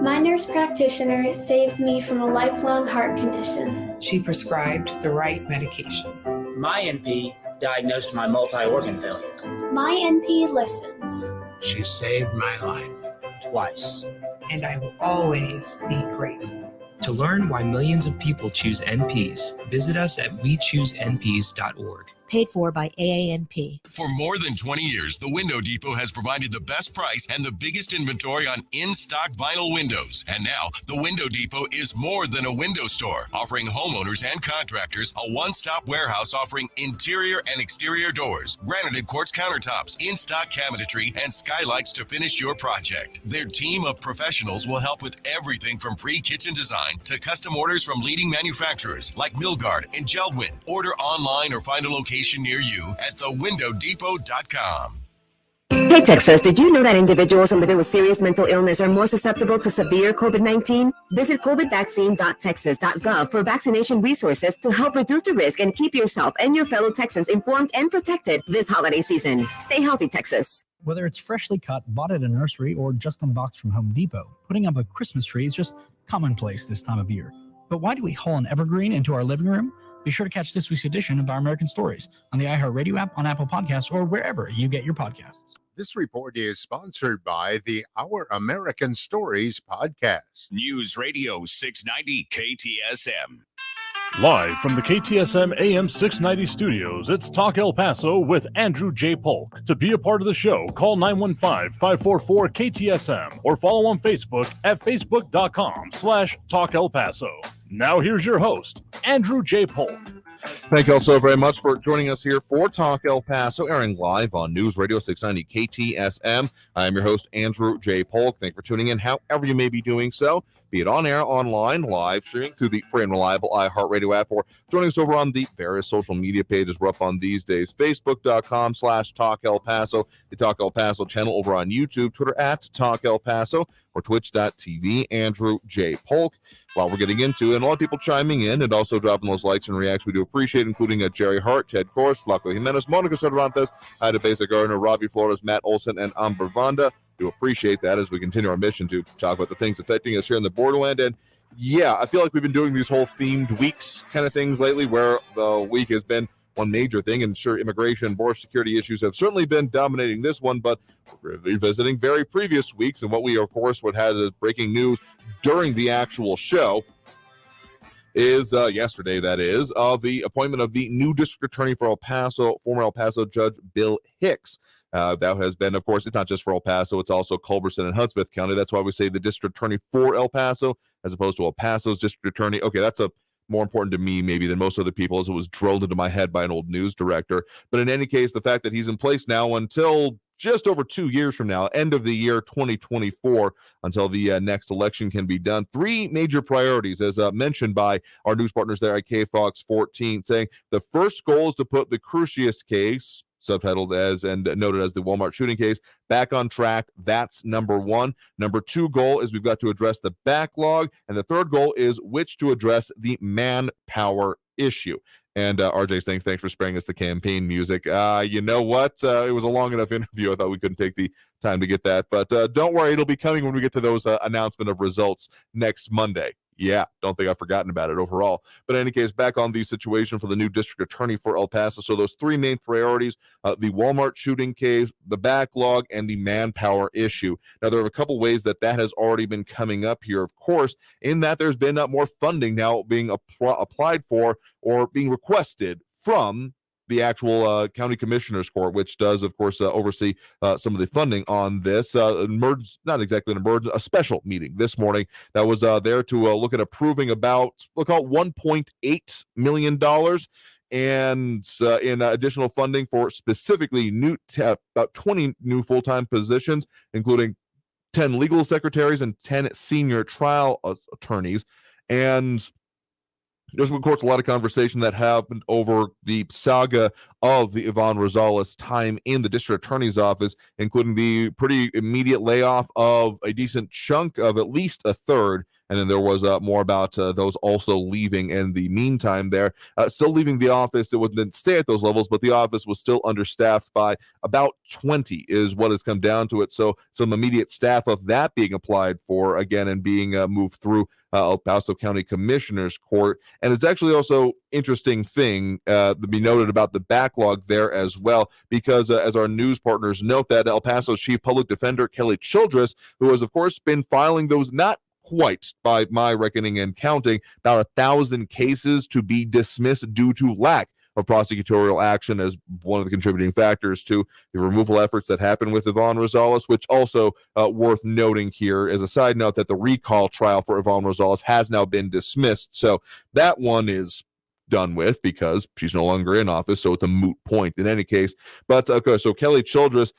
My nurse practitioner saved me from a lifelong heart condition. She prescribed the right medication. My NP diagnosed my multi-organ failure. My NP listens. She saved my life. Twice. And I will always be grateful. To learn why millions of people choose NPs, visit us at wechoosenps.org. Paid for by AANP. For more than 20 years, the Window Depot has provided the best price and the biggest inventory on in-stock vinyl windows. And now, the Window Depot is more than a window store, offering homeowners and contractors a one-stop warehouse offering interior and exterior doors, granite quartz countertops, in-stock cabinetry, and skylights to finish your project. Their team of professionals will help with everything from free kitchen design to custom orders from leading manufacturers like Milgard and Geldwin. Order online or find a location near you at thewindowdepot.com. Hey Texas, did you know that individuals living with serious mental illness are more susceptible to severe COVID-19? Visit covidvaccine.texas.gov for vaccination resources to help reduce the risk and keep yourself and your fellow Texans informed and protected this holiday season. Stay healthy, Texas. Whether it's freshly cut, bought at a nursery, or just unboxed from Home Depot, putting up a Christmas tree is just commonplace this time of year. But why do we haul an evergreen into our living room? Be sure to catch this week's edition of Our American Stories on the iHeartRadio app, on Apple Podcasts, or wherever you get your podcasts. This report is sponsored by the Our American Stories podcast. News Radio 690 KTSM. Live from the KTSM AM 690 studios, it's Talk El Paso with Andrew J. Polk. To be a part of the show, call 915-544-KTSM or follow on Facebook at facebook.com/Talk El Paso. Now here's your host, Andrew J. Polk. Thank you all so very much for joining us here for Talk El Paso, airing live on News Radio 690 KTSM. I am your host, Andrew J. Polk. Thank you for tuning in, however you may be doing so, be it on air, online, live streaming through the free and reliable iHeartRadio app, or joining us over on the various social media pages we're up on these days, facebook.com/Talk El Paso, the Talk El Paso channel over on YouTube, Twitter at Talk El Paso, or twitch.tv, Andrew J. Polk. While we're getting into, and a lot of people chiming in and also dropping those likes and reacts, we do appreciate, including Jerry Hart, Ted Kors, Flaco Jimenez, Monica Cervantes, Ida Besa Gardner, Robbie Flores, Matt Olson, and Amber Vanda. Do appreciate that as we continue our mission to talk about the things affecting us here in the borderland. And yeah, I feel like we've been doing these whole themed weeks kind of things lately, where the week has been one major thing. And sure, immigration and border security issues have certainly been dominating this one, but we're revisiting very previous weeks. And what we, of course, would have as breaking news during the actual show is yesterday, that is, of the appointment of the new district attorney for El Paso, former El Paso Judge Bill Hicks. That has been, of course, it's not just for El Paso, it's also Culberson and Hudspeth County. That's why we say the district attorney for El Paso as opposed to El Paso's district attorney. Okay, that's more important to me maybe than most other people, as it was drilled into my head by an old news director. But in any case, the fact that he's in place now until just over 2 years from now, end of the year 2024, until the next election can be done. Three major priorities, as mentioned by our news partners there at KFOX 14, saying the first goal is to put the Crucius case, subtitled as and noted as the Walmart shooting case, back on track. That's number one. Number two goal is we've got to address the backlog. And the third goal is which to address the manpower issue. And RJ's saying, thanks for sparing us the campaign music. You know what? It was a long enough interview. I thought we couldn't take the time to get that. But don't worry, it'll be coming when we get to those announcement of results next Monday. Yeah, don't think I've forgotten about it overall. But in any case, back on the situation for the new district attorney for El Paso. So those three main priorities, the Walmart shooting case, the backlog, and the manpower issue. Now, there are a couple ways that has already been coming up here, of course, in that there's been more funding now being applied for or being requested from the actual county commissioners court, which does, of course, oversee some of the funding on this. Not exactly an emergency, a special meeting this morning that was there to look at approving about, we'll call it $1.8 million and in additional funding for specifically about 20 new full-time positions, including 10 legal secretaries and 10 senior trial attorneys. And there's, of course, a lot of conversation that happened over the saga of the Iván Rosales time in the district attorney's office, including the pretty immediate layoff of a decent chunk of at least a third. And then there was more about those also leaving in the meantime there. Still leaving the office. It didn't stay at those levels, but the office was still understaffed by about 20 is what has come down to it. So some immediate staff of that being applied for again and being moved through El Paso County Commissioner's Court. And it's actually also interesting thing to be noted about the backlog there as well, because as our news partners note that El Paso's Chief Public Defender, Kelly Childress, who has, of course, been filing those not quite, by my reckoning and counting, about 1,000 cases to be dismissed due to lack of prosecutorial action as one of the contributing factors to the removal efforts that happened with Iván Rosales, which also worth noting here as a side note that the recall trial for Iván Rosales has now been dismissed. So that one is done with because she's no longer in office, so it's a moot point in any case. But okay, so Kelly Childress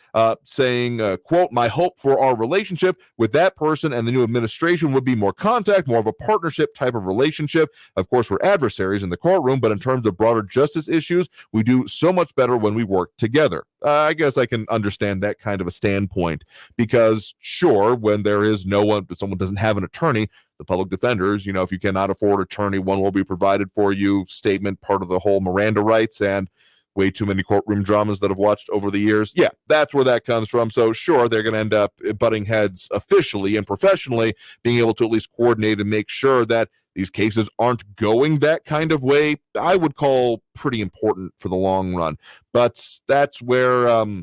saying, quote, "My hope for our relationship with that person and the new administration would be more contact, more of a partnership type of relationship. Of course, we're adversaries in the courtroom, but in terms of broader justice issues, we do so much better when we work together." I guess I can understand that kind of a standpoint because, sure, when there is no one, but someone doesn't have an attorney, the public defenders, if you cannot afford an attorney, one will be provided for you statement, part of the whole Miranda rights and way too many courtroom dramas that I've watched over the years. Yeah, that's where that comes from. So sure, they're going to end up butting heads officially and professionally, being able to at least coordinate and make sure that these cases aren't going that kind of way. I would call pretty important for the long run. But that's where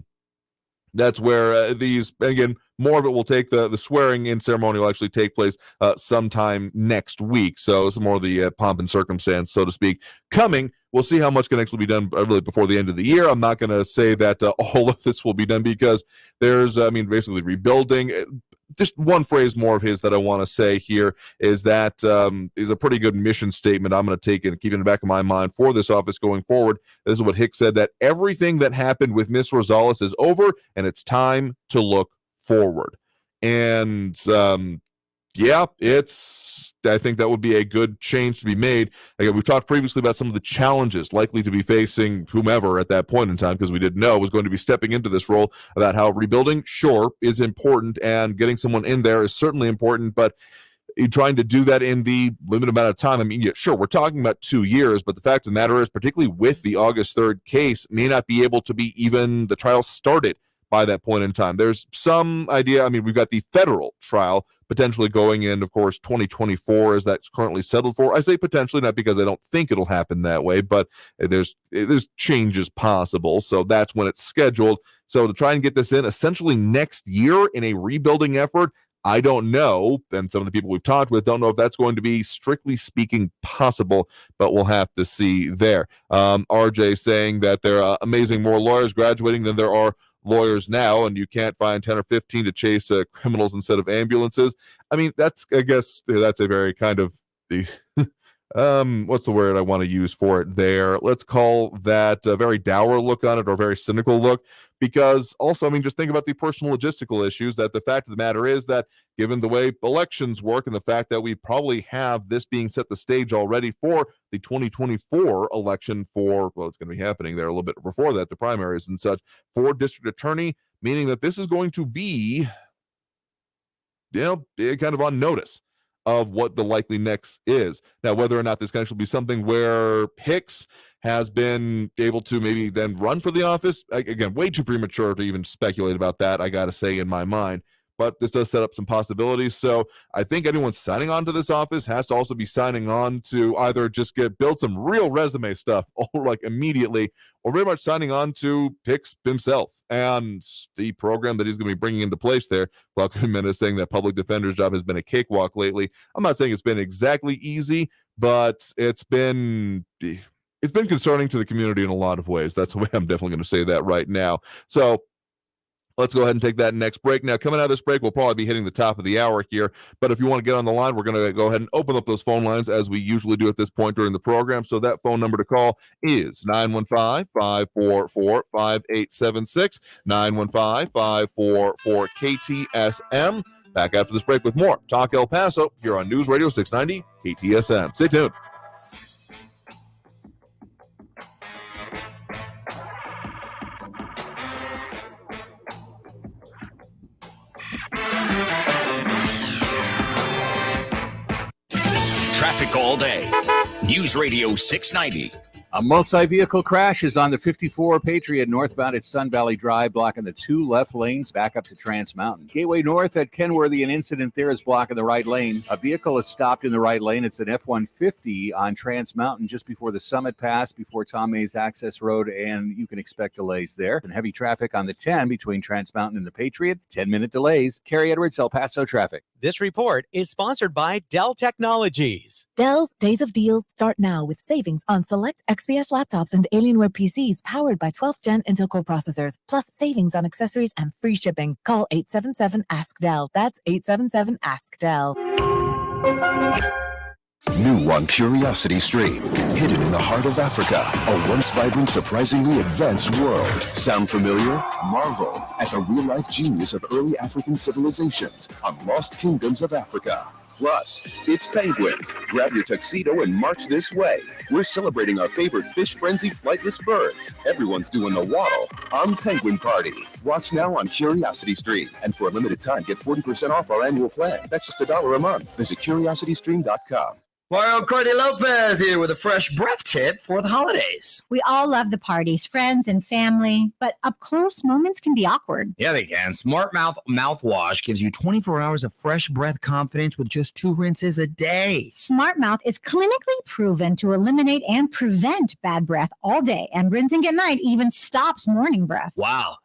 these, again, more of it will take the swearing in ceremony will actually take place sometime next week. So it's more of the pomp and circumstance, so to speak, coming. We'll see how much can actually be done really before the end of the year. I'm not going to say that all of this will be done because there's, basically rebuilding. Just one phrase more of his that I want to say here is that is a pretty good mission statement I'm going to take and keep in the back of my mind for this office going forward. This is what Hicks said, that everything that happened with Miss Rosales is over and it's time to look forward. And I think that would be a good change to be made. Again, we've talked previously about some of the challenges likely to be facing whomever at that point in time, because we didn't know was going to be stepping into this role, about how rebuilding, sure, is important, and getting someone in there is certainly important, but trying to do that in the limited amount of time. Sure, we're talking about 2 years, but the fact of the matter is, particularly with the August 3rd case, may not be able to be even the trial started by that point in time. There's some idea. I mean, we've got the federal trial potentially going in, of course, 2024 as that's currently settled for. I say potentially not because I don't think it'll happen that way, but there's changes possible. So that's when it's scheduled. So to try and get this in essentially next year in a rebuilding effort, I don't know, and some of the people we've talked with don't know if that's going to be, strictly speaking, possible, but we'll have to see there. RJ saying that there are amazing more lawyers graduating than there are lawyers now, and you can't find 10 or 15 to chase criminals instead of ambulances. I mean, I guess that's a very kind of what's the word I want to use for it there? Let's call that a very dour look on it, or a very cynical look, because also, I mean, just think about the personal logistical issues. That the fact of the matter is that given the way elections work and the fact that we probably have this being set the stage already for the 2024 election it's going to be happening there a little bit before that, the primaries and such, for district attorney, meaning that this is going to be, kind of on notice of what the likely next is. Now, whether or not this can actually be something where Hicks has been able to maybe then run for the office, again, way too premature to even speculate about that, I got to say, in my mind. But this does set up some possibilities. So I think anyone signing on to this office has to also be signing on to either just build some real resume stuff or like immediately, or very much signing on to Hicks himself and the program that he's going to be bringing into place there. Glaucon Jimenez saying that public defender's job has been a cakewalk lately. I'm not saying it's been exactly easy, but it's been concerning to the community in a lot of ways. That's the way I'm definitely going to say that right now. So let's go ahead and take that next break. Now, coming out of this break, we'll probably be hitting the top of the hour here. But if you want to get on the line, we're going to go ahead and open up those phone lines as we usually do at this point during the program. So that phone number to call is 915-544-5876, 915-544-KTSM. Back after this break with more Talk El Paso here on News Radio 690 KTSM. Stay tuned. Traffic all day. News Radio 690. A multi-vehicle crash is on the 54 Patriot northbound at Sun Valley Drive, blocking the two left lanes back up to Trans Mountain. Gateway North at Kenworthy, an incident there is blocking the right lane. A vehicle is stopped in the right lane. It's an F-150 on Trans Mountain just before the Summit Pass, before Tom Mays Access Road, and you can expect delays there. And heavy traffic on the 10 between Trans Mountain and the Patriot. 10-minute delays. Kerry Edwards, El Paso traffic. This report is sponsored by Dell Technologies. Dell's Days of Deals start now with savings on select XPS laptops and Alienware PCs powered by 12th Gen Intel Core processors, plus savings on accessories and free shipping. Call 877-ASK-DELL. That's 877-ASK-DELL. New on Curiosity Stream, hidden in the heart of Africa, a once vibrant, surprisingly advanced world. Sound familiar? Marvel at the real-life genius of early African civilizations on Lost Kingdoms of Africa. Plus, it's penguins. Grab your tuxedo and march this way. We're celebrating our favorite fish-frenzied flightless birds. Everyone's doing the waddle on Penguin Party. Watch now on Curiosity Stream. And for a limited time, get 40% off our annual plan. That's just $1 a month. Visit curiositystream.com. Mario Cordy Lopez here with a fresh breath tip for the holidays. We all love the parties, friends and family, but up close moments can be awkward. Yeah, they can. Smart Mouth mouthwash gives you 24 hours of fresh breath confidence with just 2 rinses a day. Smart Mouth is clinically proven to eliminate and prevent bad breath all day, and rinsing at night even stops morning breath. Wow.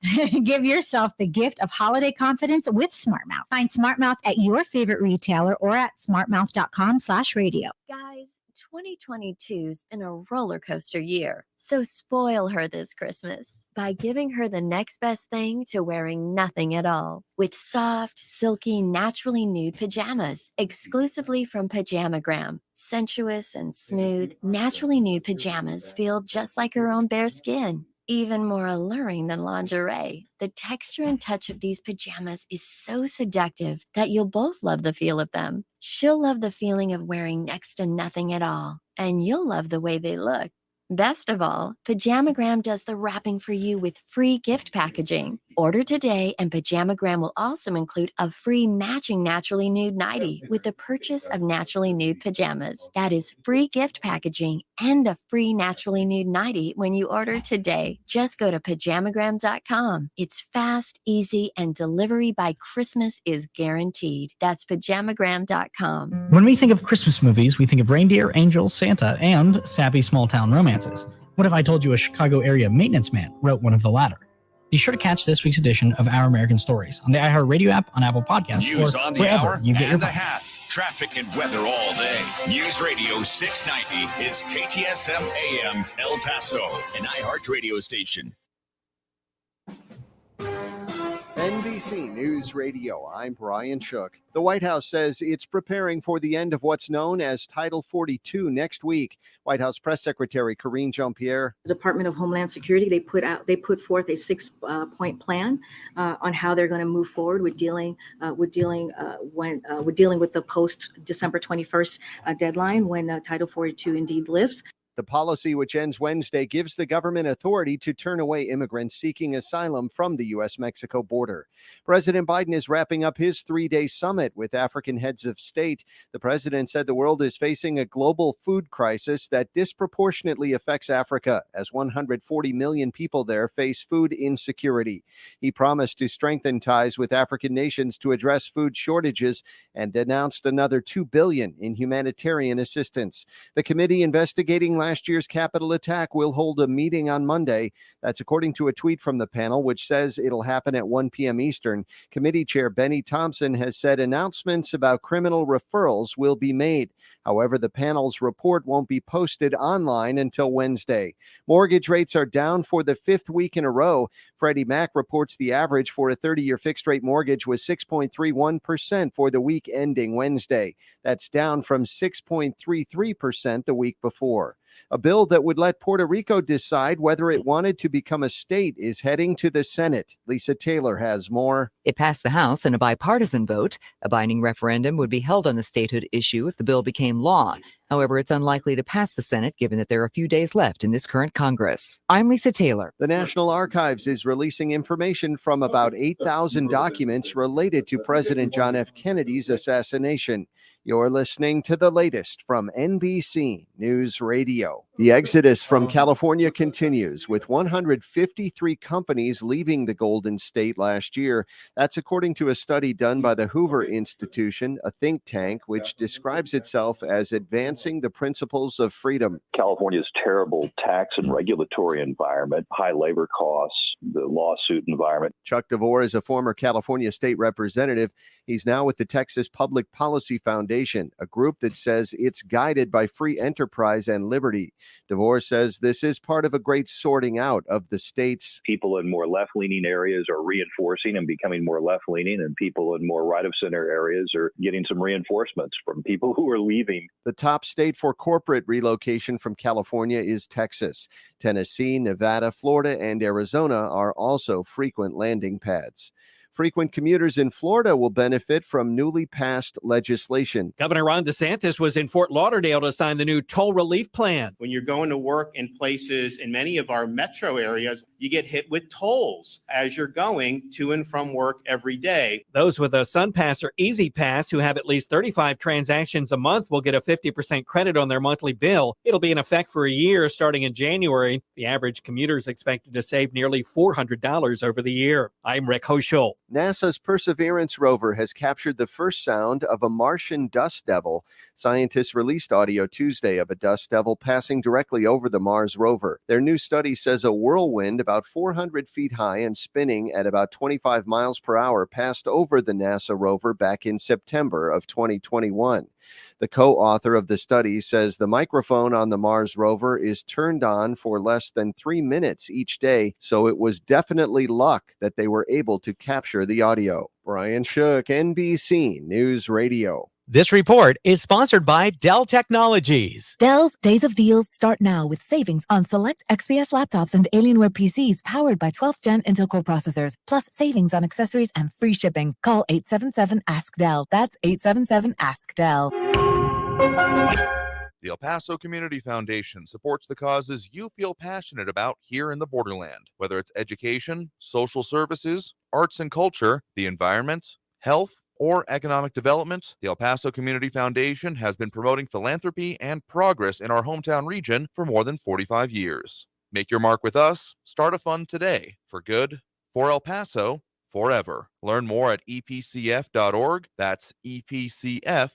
Give yourself the gift of holiday confidence with Smart Mouth. Find Smart Mouth at your favorite retailer or at smartmouth.com/radio. Guys, 2022's been a roller coaster year, so spoil her this Christmas by giving her the next best thing to wearing nothing at all with soft, silky, naturally nude pajamas exclusively from Pajamagram. Sensuous and smooth, naturally nude pajamas feel just like her own bare skin. Even more alluring than lingerie, the texture and touch of these pajamas is so seductive that you'll both love the feel of them. She'll love the feeling of wearing next to nothing at all, and you'll love the way they look. Best of all, Pajamagram does the wrapping for you with free gift packaging. Order today, and Pajamagram will also include a free matching Naturally Nude nightie with the purchase of Naturally Nude pajamas. That is free gift packaging and a free Naturally Nude nightie when you order today. Just go to pajamagram.com. It's fast, easy, and delivery by Christmas is guaranteed. That's pajamagram.com. When we think of Christmas movies, we think of reindeer, angels, Santa, and sappy small-town romances. What if I told you a Chicago area maintenance man wrote one of the latter? Be sure to catch this week's edition of Our American Stories on the iHeartRadio app, on Apple Podcasts, News or on the wherever hour you get your and the podcasts. half. Traffic and weather all day. News Radio 690 is KTSM AM El Paso, an iHeart radio station. NBC News Radio, I'm Brian Shook. The White House says it's preparing for the end of what's known as Title 42 next week. White House Press Secretary Karine Jean-Pierre. The Department of Homeland Security, they put forth a 6-point plan on how they're going to move forward with dealing with the post December 21st deadline when Title 42 indeed lifts. The policy, which ends Wednesday, gives the government authority to turn away immigrants seeking asylum from the U.S.-Mexico border. President Biden is wrapping up his 3-day summit with African heads of state. The president said the world is facing a global food crisis that disproportionately affects Africa, as 140 million people there face food insecurity. He promised to strengthen ties with African nations to address food shortages and announced another $2 billion in humanitarian assistance. The committee investigating last year's Capitol attack will hold a meeting on Monday. That's according to a tweet from the panel, which says it'll happen at 1 p.m. Eastern. Committee Chair Benny Thompson has said announcements about criminal referrals will be made. However, the panel's report won't be posted online until Wednesday. Mortgage rates are down for the 5th week in a row. Freddie Mac reports the average for a 30-year fixed-rate mortgage was 6.31% for the week ending Wednesday. That's down from 6.33% the week before. A bill that would let Puerto Rico decide whether it wanted to become a state is heading to the Senate. Lisa Taylor has more. It passed the House in a bipartisan vote. A binding referendum would be held on the statehood issue if the bill became law. However, it's unlikely to pass the Senate, given that there are a few days left in this current Congress. I'm Lisa Taylor. The National Archives is releasing information from about 8,000 documents related to President John F. Kennedy's assassination. You're listening to the latest from NBC News Radio. The exodus from California continues, with 153 companies leaving the Golden State last year. That's according to a study done by the Hoover Institution, a think tank which describes itself as advancing the principles of freedom. California's terrible tax and regulatory environment, high labor costs, the lawsuit environment. Chuck DeVore is a former California state representative. He's now with the Texas Public Policy Foundation, a group that says it's guided by free enterprise and liberty. DeVore says this is part of a great sorting out of the state's. People in more left-leaning areas are reinforcing and becoming more left-leaning, and people in more right-of-center areas are getting some reinforcements from people who are leaving. The top state for corporate relocation from California is Texas. Tennessee, Nevada, Florida, and Arizona are also frequent landing pads. Frequent commuters in Florida will benefit from newly passed legislation. Governor Ron DeSantis was in Fort Lauderdale to sign the new toll relief plan. When you're going to work in places in many of our metro areas, you get hit with tolls as you're going to and from work every day. Those with a SunPass or Easy Pass who have at least 35 transactions a month will get a 50% credit on their monthly bill. It'll be in effect for a year starting in January. The average commuter is expected to save nearly $400 over the year. I'm Rick Hochul. NASA's Perseverance rover has captured the first sound of a Martian dust devil. Scientists released audio Tuesday of a dust devil passing directly over the Mars rover. Their new study says a whirlwind about 400 feet high and spinning at about 25 miles per hour passed over the NASA rover back in September of 2021. The co-author of the study says the microphone on the Mars rover is turned on for less than 3 minutes each day, so it was definitely luck that they were able to capture the audio. Brian Shook, NBC News Radio. This report is sponsored by Dell Technologies. Dell's Days of Deals start now with savings on select XPS laptops and Alienware PCs powered by 12th Gen Intel Core processors, plus savings on accessories and free shipping. Call 877-ASK-DELL. That's 877-ASK-DELL. The El Paso Community Foundation supports the causes you feel passionate about here in the borderland, whether it's education, social services, arts and culture, the environment, health, or economic development. The El Paso Community Foundation has been promoting philanthropy and progress in our hometown region for more than 45 years. Make your mark with us. Start a fund today. For good, for El Paso, forever. Learn more at epcf.org. That's epcf.org.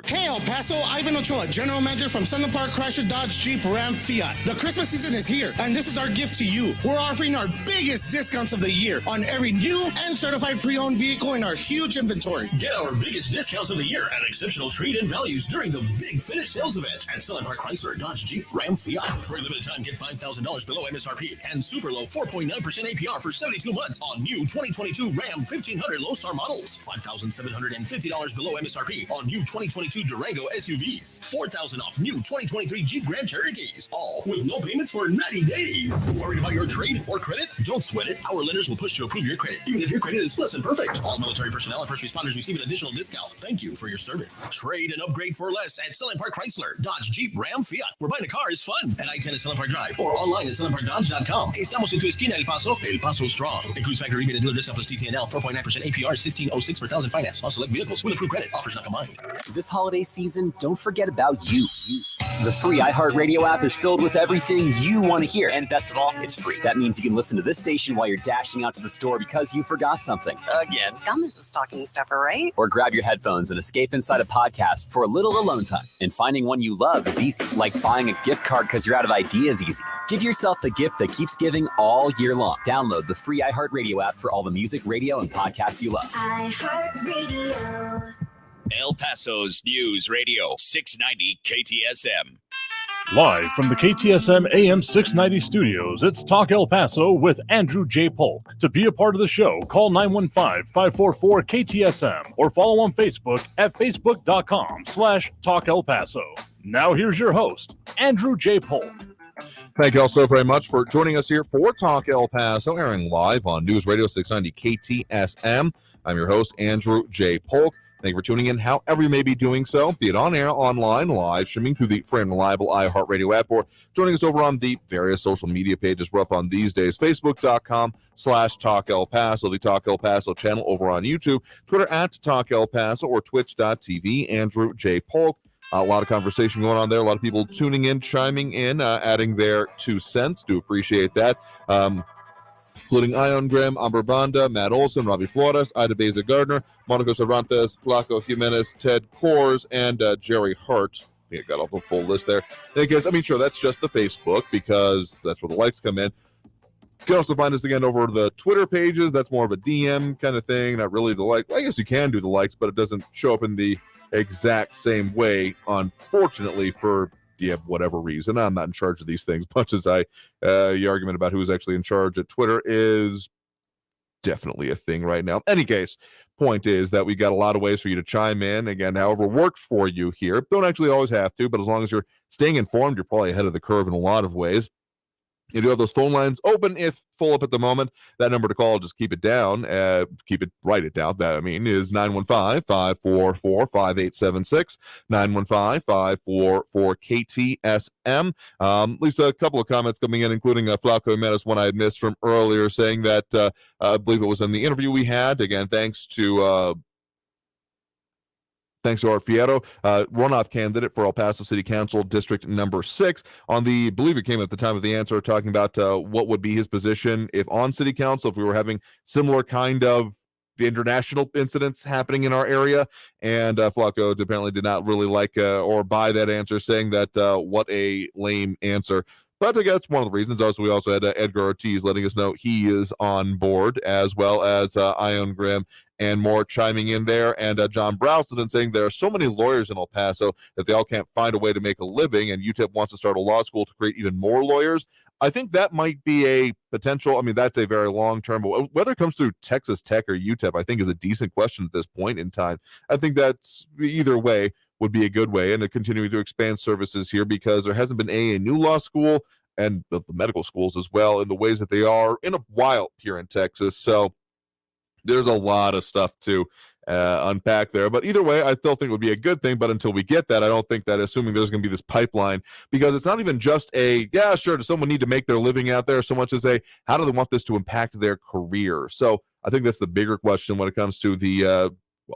Hey El Paso, Ivan Ochoa, General Manager from Sunland Park Chrysler Dodge Jeep Ram Fiat. The Christmas season is here, and this is our gift to you. We're offering our biggest discounts of the year on every new and certified pre-owned vehicle in our huge inventory. Get our biggest discounts of the year and exceptional trade-in values during the big finish sales event at Sunland Park Chrysler Dodge Jeep Ram Fiat. For a limited time, get $5,000 below MSRP and super low 4.9% APR for 72 months on new 2022 Ram 1500 Low-Star models. $5,750 below MSRP on new 2022 Durango SUVs, $4,000 off new 2023 Jeep Grand Cherokees, all with no payments for 90 days. Worried about your trade or credit? Don't sweat it. Our lenders will push to approve your credit, even if your credit is less than perfect. All military personnel and first responders receive an additional discount. Thank you for your service. Trade and upgrade for less at Sunland Park Chrysler, Dodge, Jeep, Ram, Fiat. Where buying a car is fun at I-10 at Sunland Park Drive or online at sunlandparkdodge.com. Estamos en tu esquina, El Paso. El Paso Strong. Includes factory rebate and dealer discount plus TTNL. 4.9% APR, $16.06 per thousand finance on select vehicles with approved credit. Offers not combined. This holiday season, don't forget about you. The free iHeartRadio app is filled with everything you want to hear. And best of all, it's free. That means you can listen to this station while you're dashing out to the store because you forgot something. Again. Gum is a stocking stuffer, right? Or grab your headphones and escape inside a podcast for a little alone time. And finding one you love is easy. Like buying a gift card because you're out of ideas easy. Give yourself the gift that keeps giving all year long. Download the free iHeartRadio app for all the music, radio, and podcasts you love. iHeartRadio. El Paso's News Radio 690 KTSM. Live from the KTSM AM 690 studios, it's Talk El Paso with Andrew J. Polk. To be a part of the show, call 915-544-KTSM or follow on Facebook at facebook.com/Talk El Paso. Now here's your host, Andrew J. Polk. Thank you all so very much for joining us here for Talk El Paso, airing live on News Radio 690 KTSM. I'm your host, Andrew J. Polk. Thank you for tuning in however you may be doing so, be it on air, online, live, streaming through the free and reliable iHeartRadio app, or joining us over on the various social media pages we're up on these days, facebook.com/Talk El Paso, the Talk El Paso channel over on YouTube, Twitter at Talk El Paso, or twitch.tv, Andrew J. Polk. A lot of conversation going on there, a lot of people tuning in, chiming in, adding their 2 cents. Do appreciate that. Including Ion Graham, Amber Banda, Matt Olson, Robbie Flores, Ida Beza Gardner, Monica Cervantes, Flaco Jimenez, Ted Kors, and Jerry Hart. I think I got off a full list there. In case, sure, that's just the Facebook because that's where the likes come in. You can also find us again over the Twitter pages. That's more of a DM kind of thing, not really the like. Well, I guess you can do the likes, but it doesn't show up in the exact same way, unfortunately, for whatever reason. I'm not in charge of these things, much as the argument about who's actually in charge at Twitter is definitely a thing right now. Any case, point is that we got a lot of ways for you to chime in. Again, however works for you here. Don't actually always have to, but as long as you're staying informed, you're probably ahead of the curve in a lot of ways. You do have those phone lines open, if full up at the moment. That number to call, just keep it down. Write it down. That, is 915-544-5876, 915-544-KTSM. At least a couple of comments coming in, including Flaco Jimenez, one I had missed from earlier, saying that I believe it was in the interview we had. Again, thanks to Art Fierro, runoff candidate for El Paso City Council District number 6. On the, I believe it came at the time of the answer, talking about what would be his position if on City Council, if we were having similar kind of international incidents happening in our area. And Flaco apparently did not really like or buy that answer, saying that what a lame answer. But I guess that's one of the reasons. Also, we also had Edgar Ortiz letting us know he is on board, as well as Ion Grimm and more chiming in there. And John Browston saying there are so many lawyers in El Paso that they all can't find a way to make a living, and UTEP wants to start a law school to create even more lawyers. I think that might be a potential. That's a very long-term, but whether it comes through Texas Tech or UTEP, I think is a decent question at this point in time. I think that's either way would be a good way, and to continuing to expand services here, because there hasn't been a new law school and the medical schools as well in the ways that they are in a while here in Texas. So there's a lot of stuff to unpack there. But either way, I still think it would be a good thing. But until we get that, I don't think that, assuming there's going to be this pipeline, because it's not even just yeah, sure, does someone need to make their living out there, so much as how do they want this to impact their career? So I think that's the bigger question when it comes to the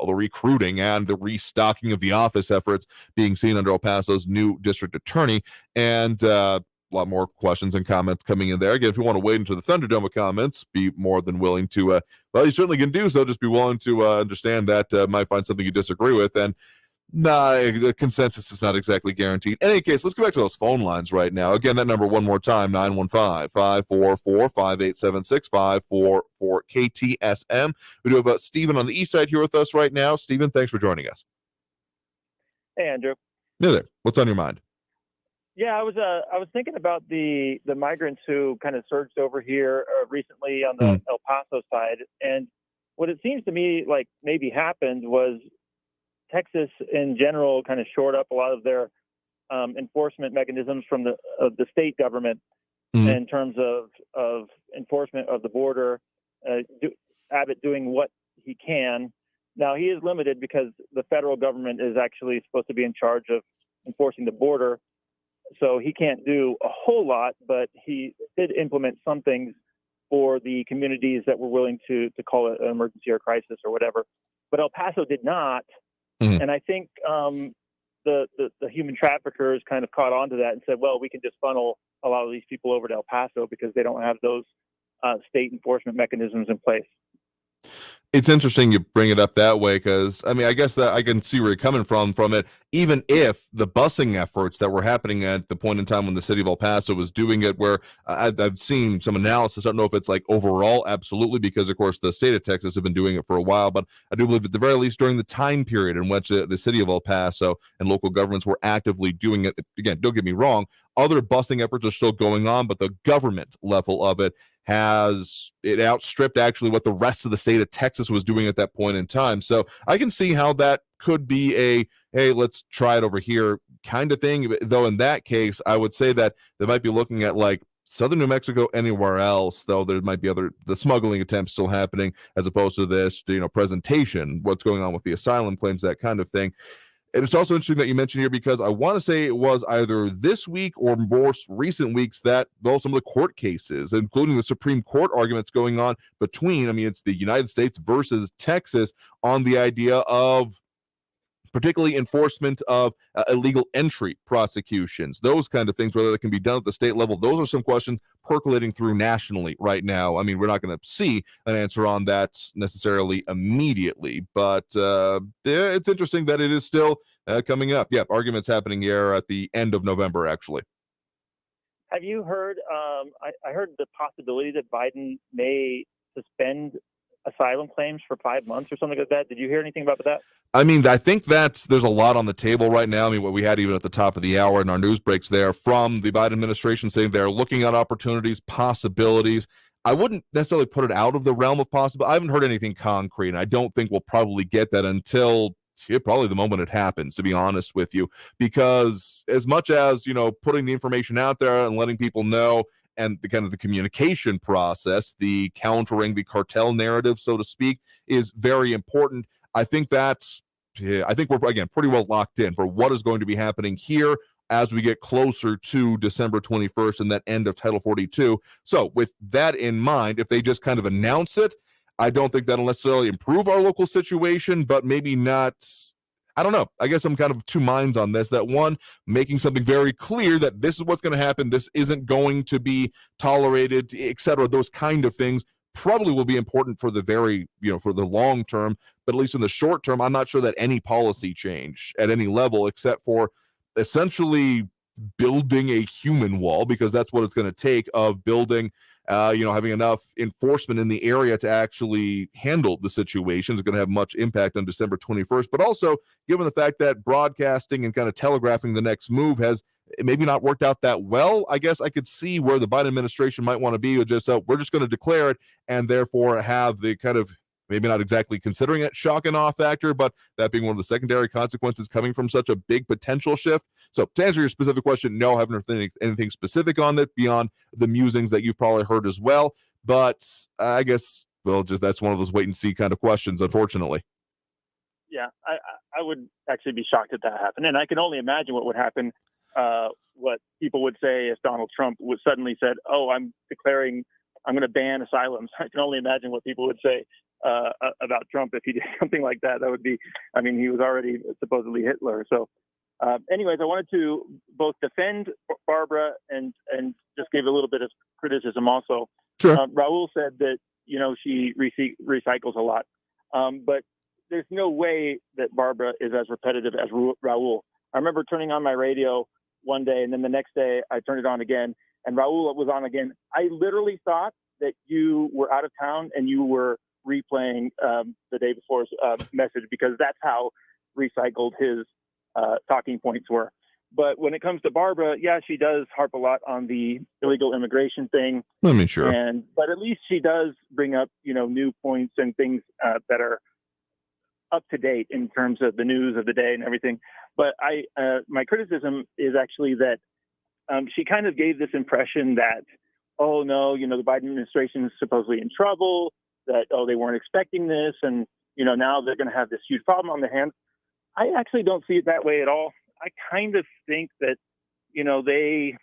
recruiting and the restocking of the office efforts being seen under El Paso's new district attorney. And a lot more questions and comments coming in there. Again, if you want to wade into the Thunderdome with comments, be more than willing to, you certainly can do so. Just be willing to understand that might find something you disagree with. And the consensus is not exactly guaranteed. In any case, let's go back to those phone lines right now. Again, that number one more time, 915-544-5876, 544-KTSM. We do have Stephen on the east side here with us right now. Stephen, thanks for joining us. Hey, Andrew. Hey there. What's on your mind? Yeah, I was thinking about the migrants who kind of surged over here recently on the El Paso side, and what it seems to me like maybe happened was Texas in general kind of shored up a lot of their enforcement mechanisms from the state government in terms of enforcement of the border. Abbott doing what he can. Now he is limited because the federal government is actually supposed to be in charge of enforcing the border, so he can't do a whole lot. But he did implement some things for the communities that were willing to call it an emergency or crisis or whatever. But El Paso did not. And I think the human traffickers kind of caught on to that and said, well, we can just funnel a lot of these people over to El Paso because they don't have those state enforcement mechanisms in place. It's interesting you bring it up that way because, I mean, I guess that I can see where you're coming from it, even if the busing efforts that were happening at the point in time when the city of El Paso was doing it, where I've seen some analysis. I don't know if it's like overall, absolutely, because, of course, the state of Texas have been doing it for a while, but I do believe at the very least during the time period in which the city of El Paso and local governments were actively doing it, again, don't get me wrong, other busing efforts are still going on, but the government level of it has it outstripped actually what the rest of the state of Texas was doing at that point in time. So I can see how that could be hey, let's try it over here kind of thing. Though in that case, I would say that they might be looking at like southern New Mexico, anywhere else, though there might be the smuggling attempts still happening as opposed to this, presentation, what's going on with the asylum claims, that kind of thing. And it's also interesting that you mentioned here because I want to say it was either this week or more recent weeks that some of the court cases, including the Supreme Court arguments going on between, it's the United States versus Texas on the idea of particularly enforcement of illegal entry prosecutions, those kind of things, whether they can be done at the state level. Those are some questions percolating through nationally right now. We're not going to see an answer on that necessarily immediately, but it's interesting that it is still coming up. Yeah, arguments happening here at the end of November, actually. Have you heard, I heard the possibility that Biden may suspend asylum claims for 5 months or something like that. Did you hear anything about that? I think there's a lot on the table right now. What we had even at the top of the hour in our news breaks there from the Biden administration saying they're looking at opportunities, possibilities. I wouldn't necessarily put it out of the realm of possible. I haven't heard anything concrete, and I don't think we'll probably get that until probably the moment it happens, to be honest with you, because as much as, putting the information out there and letting people know and the kind of the communication process, the countering the cartel narrative, so to speak, is very important. I think we're, again, pretty well locked in for what is going to be happening here as we get closer to December 21st and that end of Title 42. So with that in mind, if they just kind of announce it, I don't think that'll necessarily improve our local situation, but maybe not. I don't know. I guess I'm kind of two minds on this. That one, making something very clear that this is what's going to happen. This isn't going to be tolerated, etc. Those kind of things probably will be important for the for the long term, but at least in the short term, I'm not sure that any policy change at any level, except for essentially building a human wall, because that's what it's going to take, of building, having enough enforcement in the area to actually handle the situation is going to have much impact on December 21st. But also, given the fact that broadcasting and kind of telegraphing the next move has maybe not worked out that well, I guess I could see where the Biden administration might want to be with just, we're just going to declare it and therefore have the kind of, maybe not exactly considering it shock and awe factor, but that being one of the secondary consequences coming from such a big potential shift. So to answer your specific question, no, I haven't heard anything specific on that beyond the musings that you've probably heard as well. But I guess, that's one of those wait and see kind of questions, unfortunately. Yeah, I would actually be shocked if that happened. And I can only imagine what would happen, what people would say if Donald Trump would suddenly said, oh, I'm going to ban asylums. I can only imagine what people would say about Trump if he did something like that. That would be, I mean, he was already supposedly Hitler. So anyways, I wanted to both defend Barbara and just give a little bit of criticism also. Sure. Raul said that, she recycles a lot. But there's no way that Barbara is as repetitive as Raul. I remember turning on my radio one day, and then the next day I turned it on again, and Raul was on again. I literally thought that you were out of town and you were replaying the day before's message, because that's how recycled his talking points were. But when it comes to Barbara, yeah, she does harp a lot on the illegal immigration thing. I mean, sure. But at least she does bring up, new points and things that are up to date in terms of the news of the day and everything. But my criticism is actually that she kind of gave this impression that, oh no, the Biden administration is supposedly in trouble, that, oh, they weren't expecting this. And, now they're going to have this huge problem on their hands. I actually don't see it that way at all. I kind of think that, they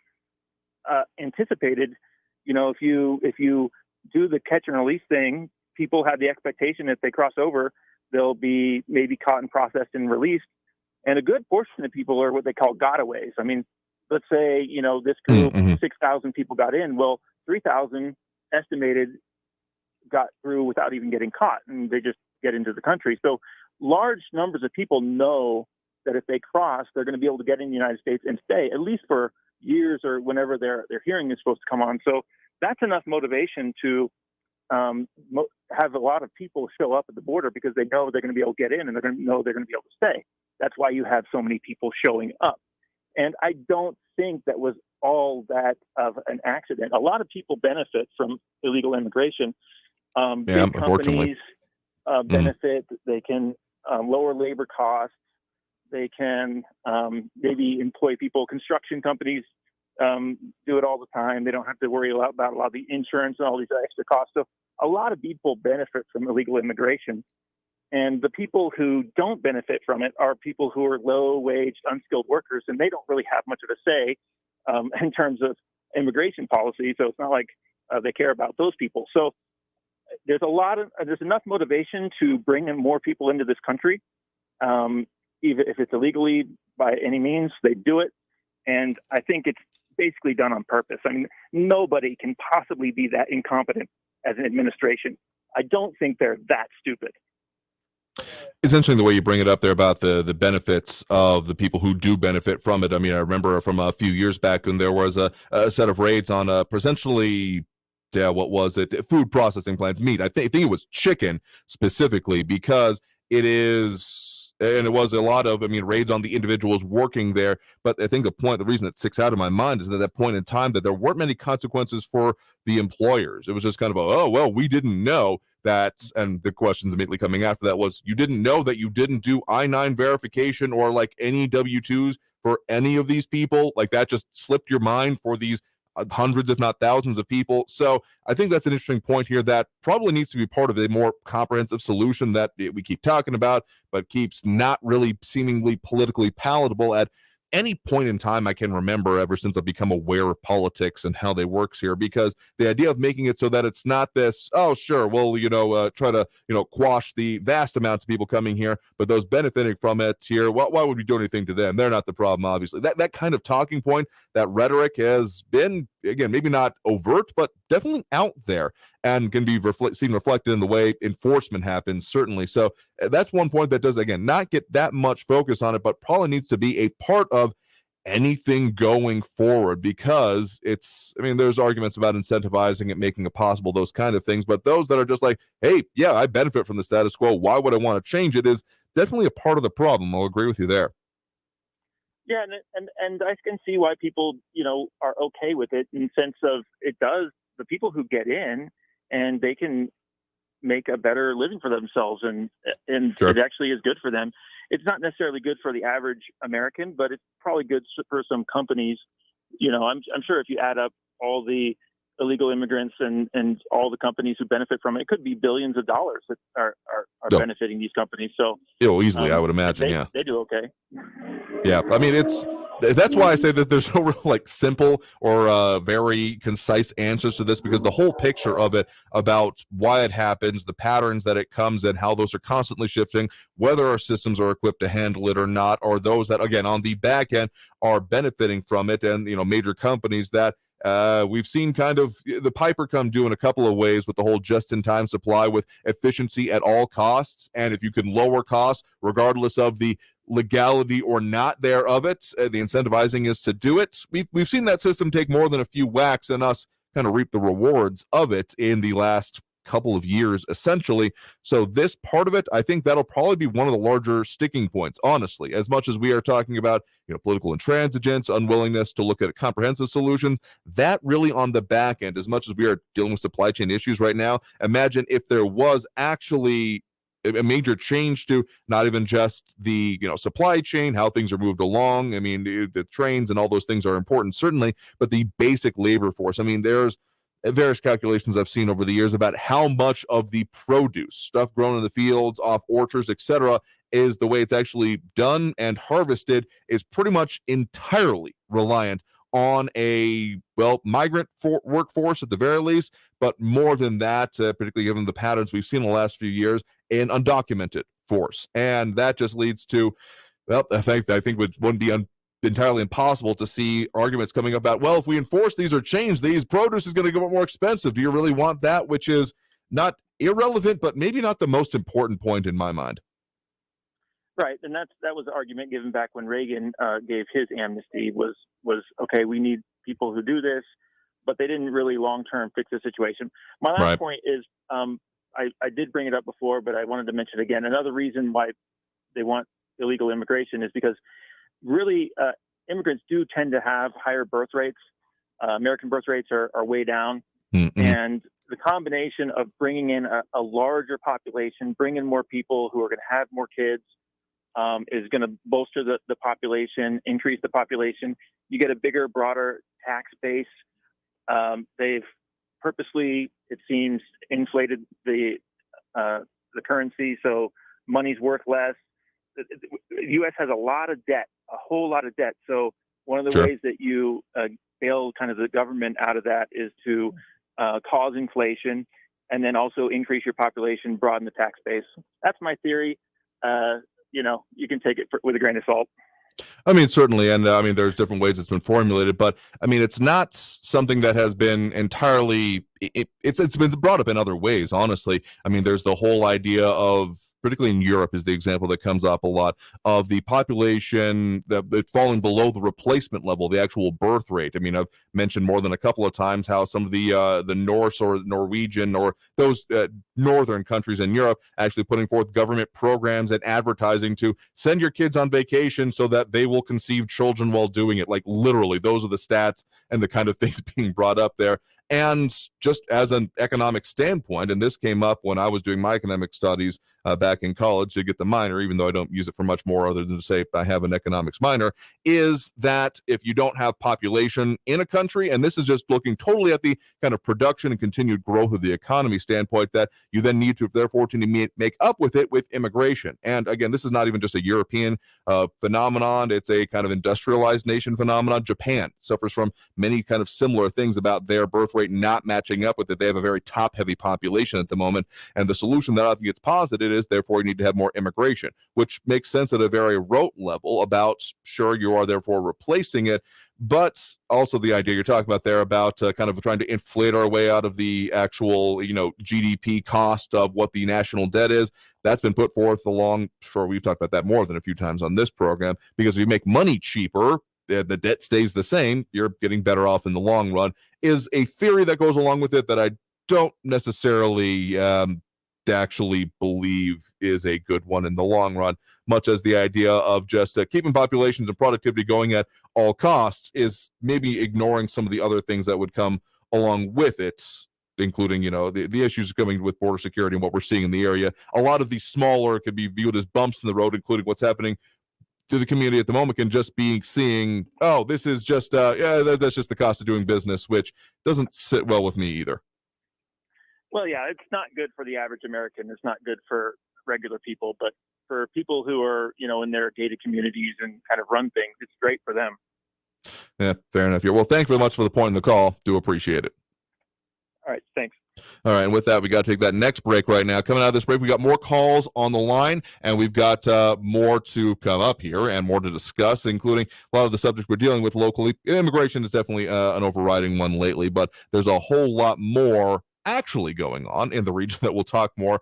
anticipated, if you do the catch and release thing, people have the expectation if they cross over, they'll be maybe caught and processed and released. And a good portion of people are what they call gotaways. I mean, let's say, this group, 6,000 people got in. Well, 3,000 estimated got through without even getting caught, and they just get into the country. So large numbers of people know that if they cross, they're going to be able to get in the United States and stay, at least for years or whenever their hearing is supposed to come on. So that's enough motivation to have a lot of people show up at the border, because they know they're going to be able to get in, and they're going to know they're going to be able to stay. That's why you have so many people showing up. And I don't think that was all that of an accident. A lot of people benefit from illegal immigration. Big companies benefit. They can lower labor costs. They can maybe employ people. Construction companies do it all the time. They don't have to worry about a lot of the insurance and all these extra costs. So a lot of people benefit from illegal immigration. And the people who don't benefit from it are people who are low-wage, unskilled workers, and they don't really have much of a say in terms of immigration policy. So it's not like they care about those people. So there's enough motivation to bring in more people into this country. Even if it's illegally by any means, they do it. And I think it's basically done on purpose. I mean, nobody can possibly be that incompetent as an administration. I don't think they're that stupid. It's interesting the way you bring it up there about the benefits of the people who do benefit from it. I mean, I remember from a few years back when there was a set of raids on potentially, what was it? Food processing plants, meat. I think it was chicken specifically, because it is, and it was a lot of, raids on the individuals working there. But I think the reason it sticks out in my mind is that point in time that there weren't many consequences for the employers. It was just kind of oh, well, we didn't know that. And the questions immediately coming after that was, you didn't know that you didn't do I-9 verification or like any W-2s for any of these people? Like that just slipped your mind for these hundreds, if not thousands of people. So I think that's an interesting point here that probably needs to be part of a more comprehensive solution that we keep talking about, but keeps not really seemingly politically palatable at any point in time I can remember ever since I've become aware of politics and how they works here. Because the idea of making it so that it's not this, oh, sure, we'll, try to, quash the vast amounts of people coming here, but those benefiting from it here, well, why would we do anything to them? They're not the problem, obviously. That kind of talking point, that rhetoric has been, again, maybe not overt, but definitely out there and can be seen reflected in the way enforcement happens, certainly. So that's one point that does, again, not get that much focus on it, but probably needs to be a part of anything going forward, because there's arguments about incentivizing it, making it possible, those kind of things. But those that are just like, hey, yeah, I benefit from the status quo, why would I want to change it, is definitely a part of the problem. I'll agree with you there. Yeah, and I can see why people, are okay with it, in the sense of it does, the people who get in and they can make a better living for themselves, and sure. It actually is good for them. It's not necessarily good for the average American, but it's probably good for some companies. I'm sure if you add up all the illegal immigrants and all the companies who benefit from it. It could be billions of dollars that are Yep. benefiting these companies. So Easily, I would imagine. they do okay. Yeah, I mean, that's why I say that there's no real like simple or very concise answers to this, because the whole picture of it about why it happens, the patterns that it comes in, how those are constantly shifting, whether our systems are equipped to handle it or not, or those that, again, on the back end are benefiting from it, and major companies that we've seen kind of the Piper come due in a couple of ways with the whole just-in-time supply with efficiency at all costs. And if you can lower costs, regardless of the legality or not there of it, the incentivizing is to do it. We've seen that system take more than a few whacks and us kind of reap the rewards of it in the last couple of years, essentially. So this part of it, I think that'll probably be one of the larger sticking points, honestly, as much as we are talking about political intransigence, unwillingness to look at comprehensive solutions. That really on the back end, as much as we are dealing with supply chain issues right now, imagine if there was actually a major change to not even just the supply chain, how things are moved along. I mean, the trains and all those things are important, certainly, but the basic labor force. I mean, there's various calculations I've seen over the years about how much of the produce, stuff grown in the fields, off orchards, etc., is the way it's actually done and harvested is pretty much entirely reliant on a migrant workforce at the very least, but more than that, particularly given the patterns we've seen in the last few years, an undocumented force. And that just leads to, I think it wouldn't be entirely impossible to see arguments coming about, if we enforce these or change these, produce is going to get more expensive. Do you really want that? Which is not irrelevant, but maybe not the most important point in my mind. Right, and that was the argument given back when Reagan gave his amnesty was okay, we need people who do this, but they didn't really long-term fix the situation. My last point is, I did bring it up before, but I wanted to mention it again. Another reason why they want illegal immigration is because really immigrants do tend to have higher birth rates. American birth rates are way down. Mm-hmm. And the combination of bringing in a larger population, bringing more people who are going to have more kids, is going to bolster the population, increase the population. You get a bigger, broader tax base. They've purposely, it seems, inflated the currency, so money's worth less. The U.S. has a lot of debt, a whole lot of debt. So one of the ways that you bail kind of the government out of that is to cause inflation and then also increase your population, broaden the tax base. That's my theory. You can take it with a grain of salt. I mean, certainly. And I mean, there's different ways it's been formulated, but I mean, it's not something that has been entirely, it's been brought up in other ways, honestly. I mean, there's the whole idea of, particularly in Europe is the example that comes up a lot, of the population that's falling below the replacement level, the actual birth rate. I mean, I've mentioned more than a couple of times how some of the Norse or Norwegian or those northern countries in Europe actually putting forth government programs and advertising to send your kids on vacation so that they will conceive children while doing it. Like literally, those are the stats and the kind of things being brought up there. And just as an economic standpoint, and this came up when I was doing my economic studies back in college to get the minor, even though I don't use it for much more other than to say I have an economics minor, is that if you don't have population in a country, and this is just looking totally at the kind of production and continued growth of the economy standpoint, that you then need to therefore to make up with it with immigration. And again, this is not even just a European phenomenon. It's a kind of industrialized nation phenomenon. Japan suffers from many kind of similar things about their birth rate not matching up with it. They have a very top-heavy population at the moment, and the solution that I think gets posited is therefore you need to have more immigration, which makes sense at a very rote level about, sure, you are therefore replacing it, but also the idea you're talking about there about kind of trying to inflate our way out of the actual, GDP cost of what the national debt is. That's been put forth we've talked about that more than a few times on this program, because if you make money cheaper, the debt stays the same, you're getting better off in the long run, is a theory that goes along with it that I don't necessarily actually believe is a good one in the long run, much as the idea of just keeping populations and productivity going at all costs is maybe ignoring some of the other things that would come along with it, including, the issues coming with border security and what we're seeing in the area. A lot of these smaller could be viewed as bumps in the road, including what's happening to the community at the moment can just be seeing, oh, this is just that's just the cost of doing business, which doesn't sit well with me either. Well, yeah, it's not good for the average American. It's not good for regular people, but for people who are, in their gated communities and kind of run things, it's great for them. Yeah, fair enough. Well, thank you very much for the point in the call. Do appreciate it. All right, thanks. All right, and with that, we got to take that next break right now. Coming out of this break, we got more calls on the line, and we've got more to come up here and more to discuss, including a lot of the subjects we're dealing with locally. Immigration is definitely an overriding one lately, but there's a whole lot more actually going on in the region that we'll talk more.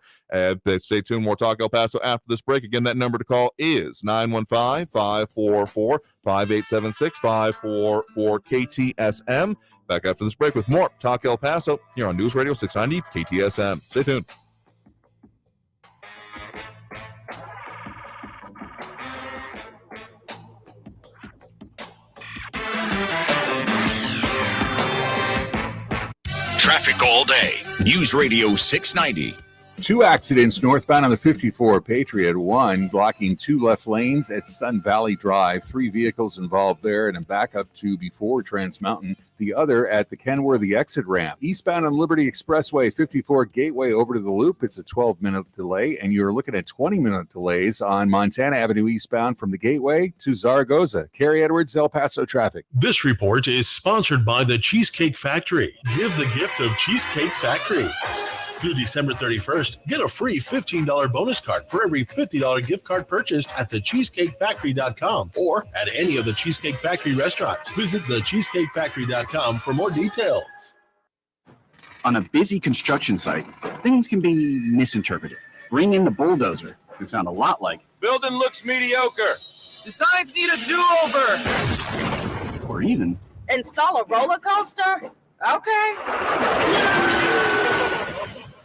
Stay tuned. More Talk El Paso after this break. Again, that number to call is 915-544-5876, 544 KTSM. Back after this break with more Talk El Paso here on News Radio 690 KTSM. Stay tuned. Traffic all day. News Radio 690. 2 accidents northbound on the 54 Patriot, one blocking 2 left lanes at Sun Valley Drive. 3 vehicles involved there and a backup to before Trans Mountain. The other at the Kenworthy exit ramp. Eastbound on Liberty Expressway, 54 Gateway over to the Loop. It's a 12-minute delay, and you're looking at 20-minute delays on Montana Avenue eastbound from the Gateway to Zaragoza. Carrie Edwards, El Paso traffic. This report is sponsored by the Cheesecake Factory. Give the gift of Cheesecake Factory. Through December 31st, get a free $15 bonus card for every $50 gift card purchased at thecheesecakefactory.com or at any of the Cheesecake Factory restaurants. Visit thecheesecakefactory.com for more details. On a busy construction site, things can be misinterpreted. Bring in the bulldozer can sound a lot like, building looks mediocre. Designs need a do-over. or even, Install a roller coaster? Okay.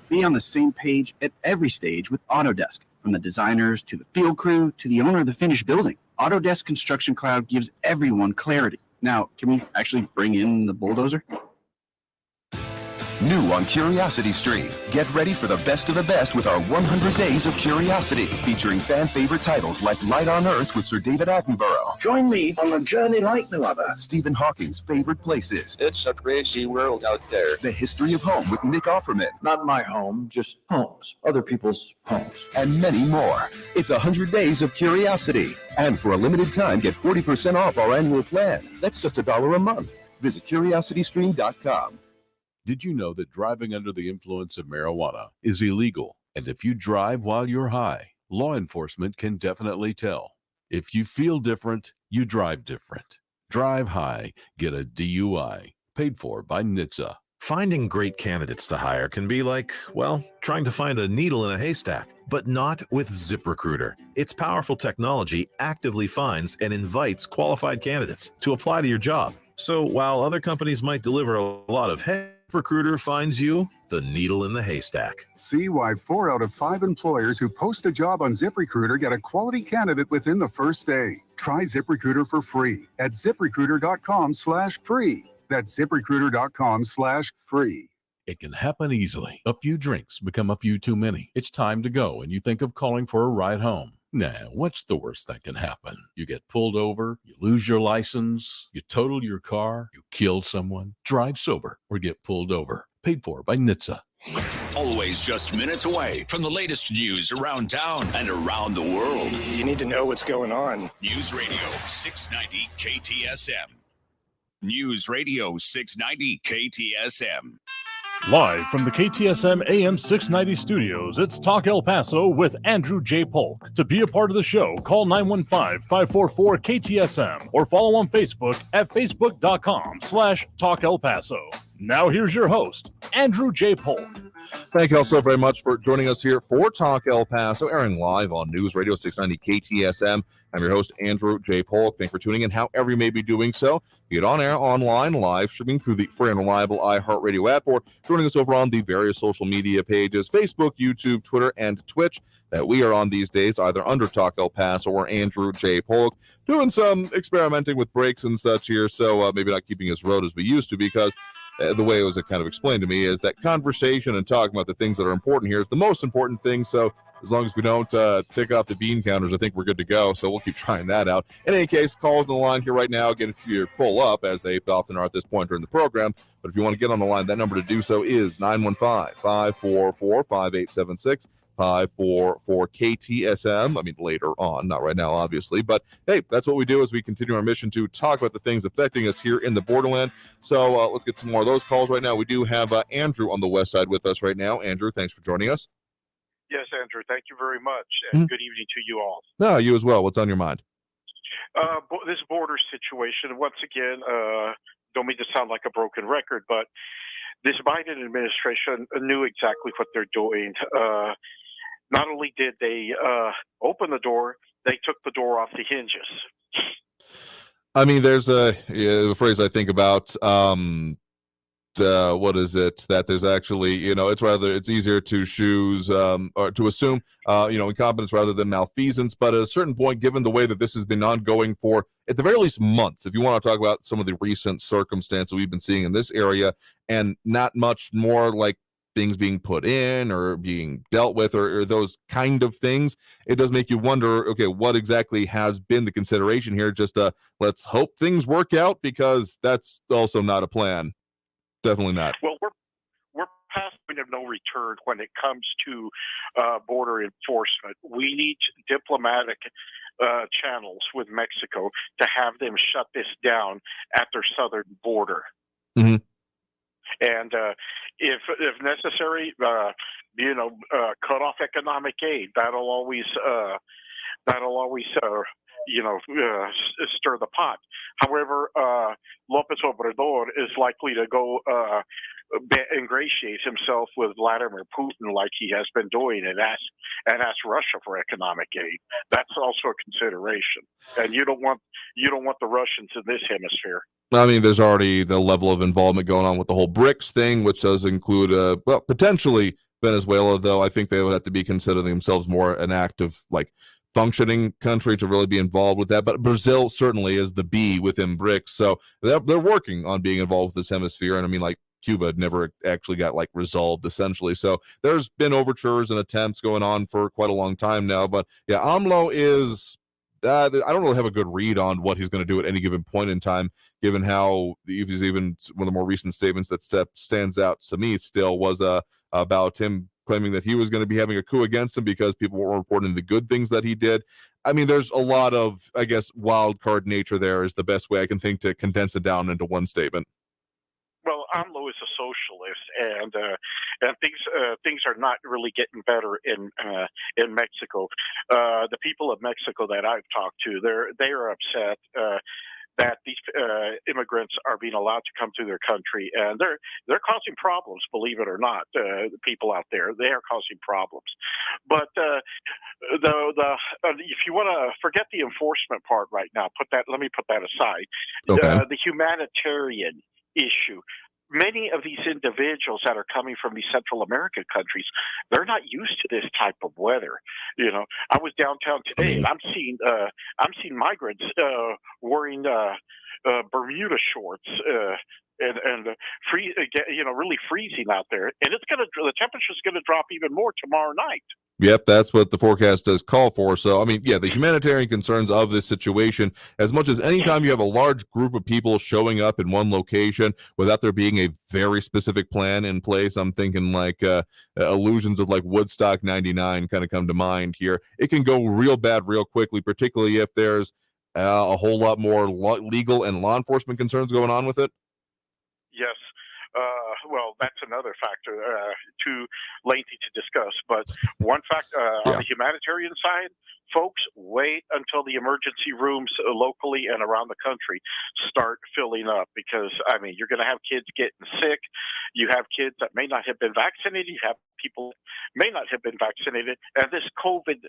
be on the same page at every stage with Autodesk, from the designers to the field crew to the owner of the finished building. Autodesk Construction Cloud gives everyone clarity. Now, can we actually bring in the bulldozer? New on Curiosity Stream. Get ready for the best of the best with our 100 Days of Curiosity, featuring fan favorite titles like Light on Earth with Sir David Attenborough. Join me on a journey like no other. Stephen Hawking's favorite places. It's a crazy world out there. The History of Home with Nick Offerman. Not my home, just homes. Other people's homes. And many more. It's 100 Days of Curiosity. And for a limited time, get 40% off our annual plan. That's just $1 a month. Visit curiositystream.com. Did you know that driving under the influence of marijuana is illegal? And if you drive while you're high, law enforcement can definitely tell. If you feel different, you drive different. Drive high, get a DUI. Paid for by NHTSA. Finding great candidates to hire can be like, well, trying to find a needle in a haystack, but not with ZipRecruiter. Its powerful technology actively finds and invites qualified candidates to apply to your job. So while other companies might deliver a lot of ZipRecruiter finds you the needle in the haystack. See why 4 out of 5 employers who post a job on ZipRecruiter get a quality candidate within the first day. Try ZipRecruiter for free at ZipRecruiter.com/free. That's ZipRecruiter.com/free. It can happen easily. A few drinks become a few too many. It's time to go, and you think of calling for a ride home. Now, what's the worst that can happen? You get pulled over, you lose your license, you total your car, you kill someone, drive sober, or get pulled over. Paid for by NHTSA. Always just minutes away from the latest news around town and around the world. You need to know what's going on. News Radio 690 KTSM. News Radio 690 KTSM. Live from the KTSM AM 690 studios, it's Talk El Paso with Andrew J. Polk. To be a part of the show, call 915-544-KTSM or follow on Facebook at facebook.com/Talk El Paso. Now here's your host, Andrew J. Polk. Thank you all so very much for joining us here for Talk El Paso, airing live on News Radio 690 KTSM. I'm your host, Andrew J. Polk. Thanks for tuning in, however you may be doing so. Get on air, online, live streaming through the free and reliable iHeartRadio app, or joining us over on the various social media pages, Facebook, YouTube, Twitter, and Twitch, that we are on these days, either under Talk El Paso or Andrew J. Polk, doing some experimenting with breaks and such here, so maybe not keeping as road as we used to, because the way it was kind of explained to me is that conversation and talking about the things that are important here is the most important thing. So as long as we don't tick off the bean counters, I think we're good to go. So we'll keep trying that out. In any case, calls on the line here right now. Again, if you're full up, as they often are at this point during the program, but if you want to get on the line, that number to do so is 915-544-5876. 544 KTSM. I mean, later on, not right now, obviously. But hey, that's what we do as we continue our mission to talk about the things affecting us here in the borderland. So let's get some more of those calls right now. We do have Andrew on the west side with us right now. Andrew, thanks for joining us. Yes, Andrew, thank you very much. And good evening to you all. No, you as well. What's on your mind? This border situation, once again, don't mean to sound like a broken record, but this Biden administration knew exactly what they're doing. Not only did they open the door, they took the door off the hinges. I mean, there's a phrase I think about. What is it? That there's actually, it's easier to choose or to assume, incompetence rather than malfeasance. But at a certain point, given the way that this has been ongoing for, at the very least, months, if you want to talk about some of the recent circumstances we've been seeing in this area, and not much more like things being put in or being dealt with or those kind of things, it does make you wonder, okay, what exactly has been the consideration here? Just let's hope things work out, because that's also not a plan. Definitely not. Well, we're past point of no return when it comes to border enforcement. We need diplomatic channels with Mexico to have them shut this down at their southern border. Mm-hmm. And if necessary, cut off economic aid. That'll always stir the pot. However, López Obrador is likely to go ingratiate himself with Vladimir Putin like he has been doing, and ask Russia for economic aid. That's also a consideration. And you don't want the Russians in this hemisphere. I mean, there's already the level of involvement going on with the whole BRICS thing, which does include, potentially Venezuela, though I think they would have to be considering themselves more an active, functioning country to really be involved with that. But Brazil certainly is the B within BRICS, so they're working on being involved with this hemisphere. And I mean, Cuba never actually got resolved, essentially. So there's been overtures and attempts going on for quite a long time now. But yeah, AMLO is. I don't really have a good read on what he's going to do at any given point in time, given how he's even one of the more recent statements that stands out to me still was about him claiming that he was going to be having a coup against him because people weren't reporting the good things that he did. I mean, there's a lot of, I guess, wild card nature there is the best way I can think to condense it down into one statement. Well, AMLO is a socialist, and things are not really getting better in Mexico. The people of Mexico that I've talked to, they are upset that these immigrants are being allowed to come to their country, and they're causing problems. Believe it or not, the people out there, they are causing problems. But if you want to forget the enforcement part right now, let me put that aside. Okay. The humanitarian issue. Many of these individuals that are coming from these Central American countries, they're not used to this type of weather. I was downtown today, and I'm seeing migrants wearing Bermuda shorts and really freezing out there. And the temperature's gonna drop even more tomorrow night. Yep, that's what the forecast does call for. So, I mean, yeah, the humanitarian concerns of this situation, as much as anytime you have a large group of people showing up in one location without there being a very specific plan in place, I'm thinking illusions of Woodstock 99 kind of come to mind here. It can go real bad real quickly, particularly if there's a whole lot more legal and law enforcement concerns going on with it. Yes. Well, that's another factor, too lengthy to discuss. But one fact on the humanitarian side, folks, wait until the emergency rooms locally and around the country start filling up, because, I mean, you're going to have kids getting sick. You have kids that may not have been vaccinated. You have people may not have been vaccinated. And this COVID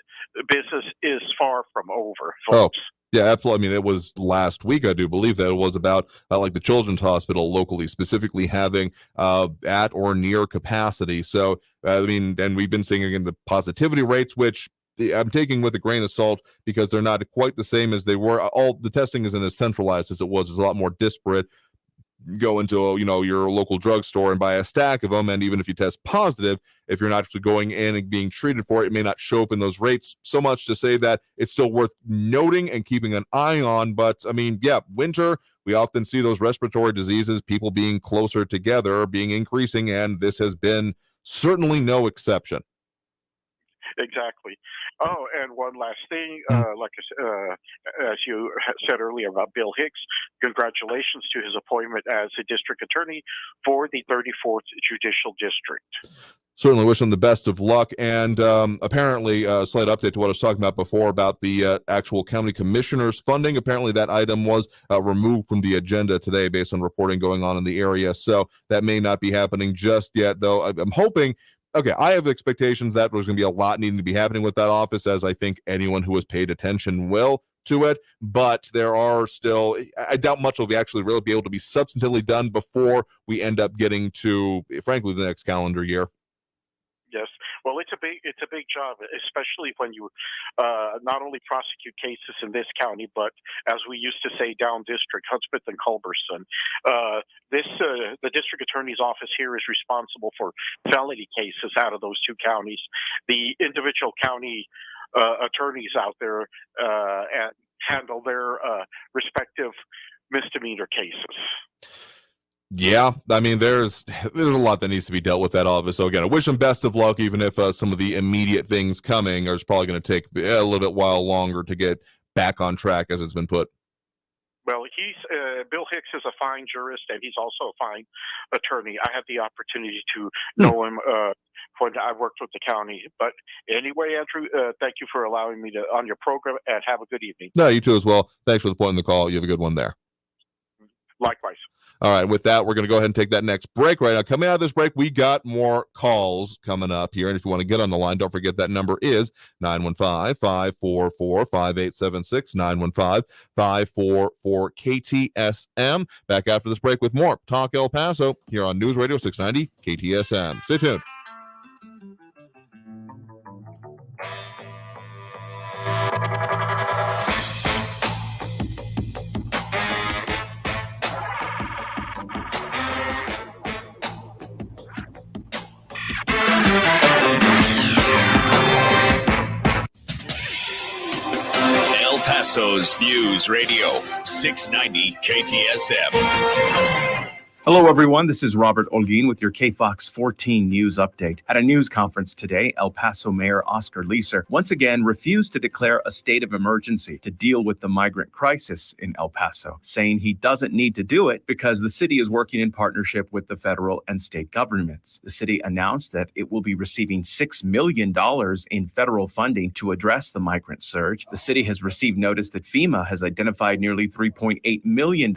business is far from over, folks. Oh. Yeah, absolutely. I mean, it was last week, I do believe that it was about the Children's Hospital locally, specifically having at or near capacity. So, I mean, and we've been seeing again the positivity rates, which I'm taking with a grain of salt because they're not quite the same as they were. All the testing isn't as centralized as it was. It's a lot more disparate. go into your local drugstore and buy a stack of them, and even if you test positive, if you're not actually going in and being treated for it, it may not show up in those rates. So much to say that it's still worth noting and keeping an eye on. But I mean, yeah, winter, we often see those respiratory diseases, people being closer together, being increasing, and this has been certainly no exception. Exactly. Oh, and one last thing, like as you said earlier about Bill Hicks, congratulations to his appointment as a district attorney for the 34th Judicial District. Certainly wish him the best of luck. And apparently, a slight update to what I was talking about before about the actual county commissioners funding. Apparently, that item was removed from the agenda today based on reporting going on in the area. So that may not be happening just yet, though. I'm hoping. Okay, I have expectations that there's going to be a lot needing to be happening with that office, as I think anyone who has paid attention will to it. But there are still, I doubt much will be actually really be able to be substantively done before we end up getting to, frankly, the next calendar year. Yes, well, it's a big job, especially when you not only prosecute cases in this county, but as we used to say, down district, Hudspeth and Culberson. The district attorney's office here is responsible for felony cases out of those two counties. The individual county attorneys out there handle their respective misdemeanor cases. Yeah, I mean, there's a lot that needs to be dealt with that office. So again, I wish him best of luck, even if some of the immediate things coming are probably going to take a little bit while longer to get back on track as it's been put. Well, Bill Hicks is a fine jurist, and he's also a fine attorney. I had the opportunity to know him when I worked with the county. But anyway, Andrew, thank you for allowing me to on your program, and have a good evening. No, you too as well. Thanks for the point in the call. You have a good one there. Likewise. All right, with that, we're going to go ahead and take that next break right now. Coming out of this break, we got more calls coming up here. And if you want to get on the line, don't forget that number is 915-544-5876, 915-544-KTSM. Back after this break with more Talk El Paso here on News Radio 690 KTSM. Stay tuned. El Paso's News Radio 690 KTSM. Hello, everyone. This is Robert Olguin with your KFOX 14 News Update. At a news conference today, El Paso Mayor Oscar Leeser once again refused to declare a state of emergency to deal with the migrant crisis in El Paso, saying he doesn't need to do it because the city is working in partnership with the federal and state governments. The city announced that it will be receiving $6 million in federal funding to address the migrant surge. The city has received notice that FEMA has identified nearly $3.8 million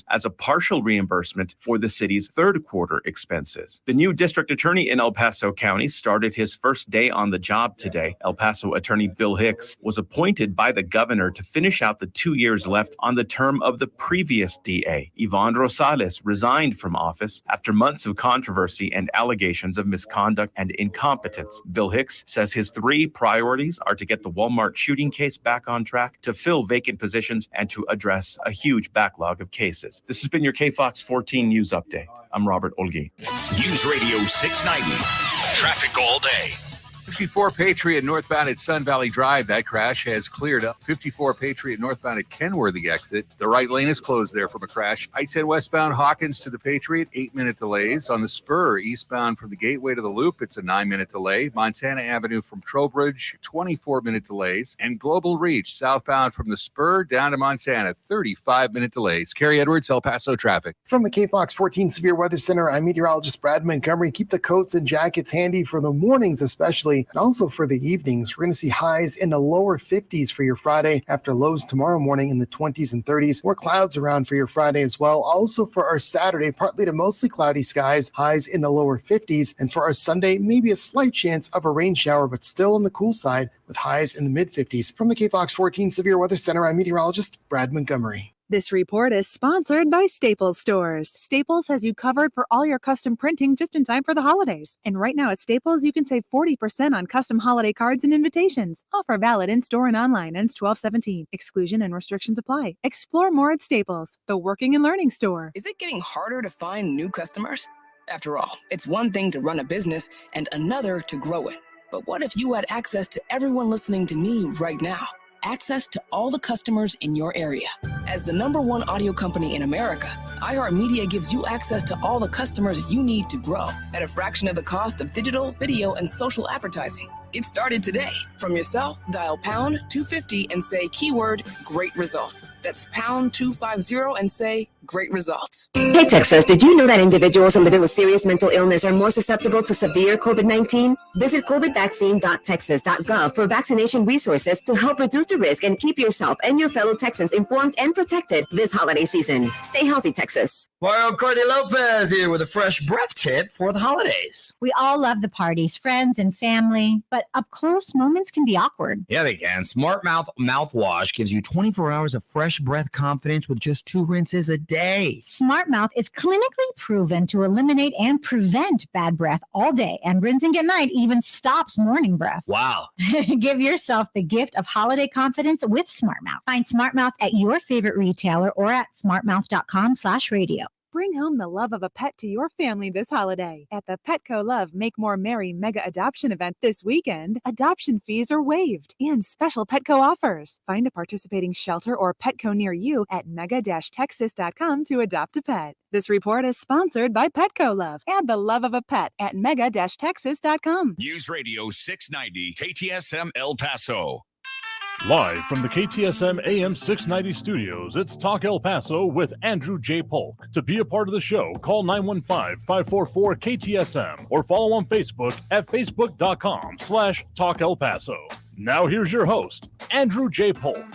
as a partial reimbursement for the city's third quarter expenses. The new district attorney in El Paso County started his first day on the job today. El Paso attorney Bill Hicks was appointed by the governor to finish out the 2 years left on the term of the previous DA. Yvonne Rosales resigned from office after months of controversy and allegations of misconduct and incompetence. Bill Hicks says his three priorities are to get the Walmart shooting case back on track, to fill vacant positions, and to address a huge backlog of cases. This has been your KFOX 14 News Update. I'm Robert Olguin. News Radio 690. Traffic all day. 54 Patriot northbound at Sun Valley Drive. That crash has cleared up. 54 Patriot northbound at Kenworthy exit. The right lane is closed there from a crash. I-10 westbound Hawkins to the Patriot, 8-minute delays. On the spur, eastbound from the Gateway to the Loop, it's a 9-minute delay. Montana Avenue from Trowbridge, 24-minute delays. And Global Reach, southbound from the spur down to Montana, 35-minute delays. Carrie Edwards, El Paso traffic. From the KFOX 14 Severe Weather Center, I'm meteorologist Brad Montgomery. Keep the coats and jackets handy for the mornings especially, and also for the evenings. We're going to see highs in the lower 50s for your Friday after lows tomorrow morning in the 20s and 30s. More clouds around for your Friday as well. Also for our Saturday, partly to mostly cloudy skies, highs in the lower 50s. And for our Sunday, maybe a slight chance of a rain shower, but still on the cool side with highs in the mid 50s. From the KFOX 14 Severe Weather Center, I'm meteorologist Brad Montgomery. This report is sponsored by Staples Stores. Staples has you covered for all your custom printing just in time for the holidays. And right now at Staples, you can save 40% on custom holiday cards and invitations. Offer valid in-store and online. Ends 12/17. Exclusion and restrictions apply. Explore more at Staples, the working and learning store. Is it getting harder to find new customers? After all, it's one thing to run a business and another to grow it. But what if you had access to everyone listening to me right now? Access to all the customers in your area. As the #1 audio company in America, iHeartMedia gives you access to all the customers you need to grow at a fraction of the cost of digital, video, and social advertising. Get started today. From your cell, dial pound 250 and say keyword great results. That's pound 250 and say great results. Hey Texas, did you know that individuals living with serious mental illness are more susceptible to severe COVID-19? Visit covidvaccine.texas.gov for vaccination resources to help reduce the risk and keep yourself and your fellow Texans informed and protected this holiday season. Stay healthy, Texas. Mario Cordy Lopez here with a fresh breath tip for the holidays. We all love the parties, friends and family, but up close moments can be awkward. Yeah, they can. Smart Mouth mouthwash gives you 24 hours of fresh breath confidence with just 2 rinses a day. Smart Mouth is clinically proven to eliminate and prevent bad breath all day, and rinsing at night even stops morning breath. Wow. Give yourself the gift of holiday confidence with Smart Mouth. Find Smart Mouth at your favorite retailer or at smartmouth.com/radio. Bring home the love of a pet to your family this holiday. At the Petco Love Make More Merry Mega Adoption event this weekend, adoption fees are waived and special Petco offers. Find a participating shelter or Petco near you at mega-texas.com to adopt a pet. This report is sponsored by Petco Love. Add the love of a pet at mega-texas.com. News Radio 690 KTSM El Paso. Live from the KTSM AM 690 studios, it's Talk El Paso with Andrew J. Polk. To be a part of the show, call 915-544-KTSM or follow on Facebook at facebook.com/Talk El Paso. Now here's your host, Andrew J. Polk.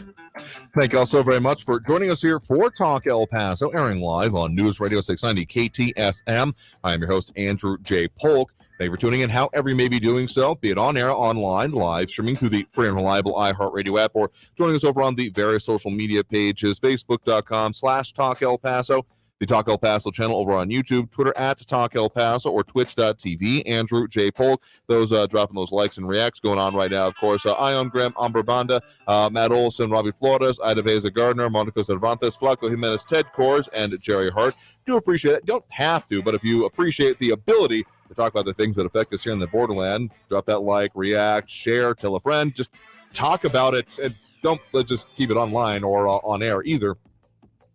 Thank you all so very much for joining us here for Talk El Paso, airing live on News Radio 690 KTSM. I am your host, Andrew J. Polk. Thank you for tuning in, however you may be doing so, be it on air, online, live, streaming through the free and reliable iHeartRadio app, or joining us over on the various social media pages, facebook.com/Talk El Paso, the Talk El Paso channel over on YouTube, Twitter at Talk El Paso, or twitch.tv, Andrew J. Polk. Those dropping those likes and reacts going on right now, of course. Ion Graham, Amber Banda, Matt Olson, Robbie Flores, Ida Veza Gardner, Monica Cervantes, Flaco Jimenez, Ted Kors, and Jerry Hart. Do appreciate it. Don't have to, but if you appreciate the ability to talk about the things that affect us here in the borderland, drop that like, react, share, tell a friend, just talk about it, and don't let's just keep it online or on air either.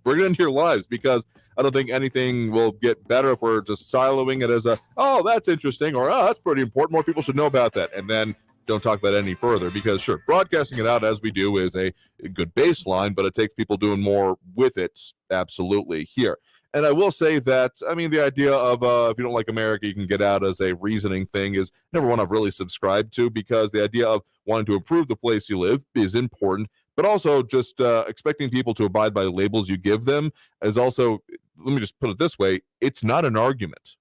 Bring it into your lives, because I don't think anything will get better if we're just siloing it as oh, that's interesting, or oh, that's pretty important. More people should know about that. And then don't talk about it any further, because sure, broadcasting it out as we do is a good baseline, but it takes people doing more with it. Absolutely here. And I will say that, I mean, the idea of if you don't like America, you can get out as a reasoning thing is never one I've really subscribed to, because the idea of wanting to improve the place you live is important, but also just expecting people to abide by the labels you give them is also, let me just put it this way, it's not an argument.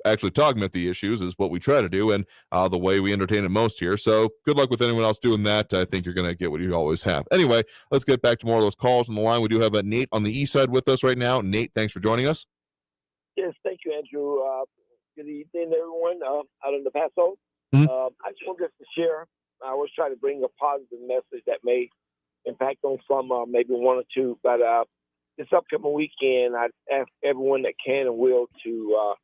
Actually talking about the issues is what we try to do, and the way we entertain it most here. So good luck with anyone else doing that. I think you're going to get what you always have. Anyway, let's get back to more of those calls on the line. We do have Nate on the east side with us right now. Nate, thanks for joining us. Yes, thank you, Andrew. Good evening, everyone out in the Paso. Mm-hmm. I just wanted to share. I always try to bring a positive message that may impact on some, maybe one or two. But this upcoming weekend, I ask everyone that can and will to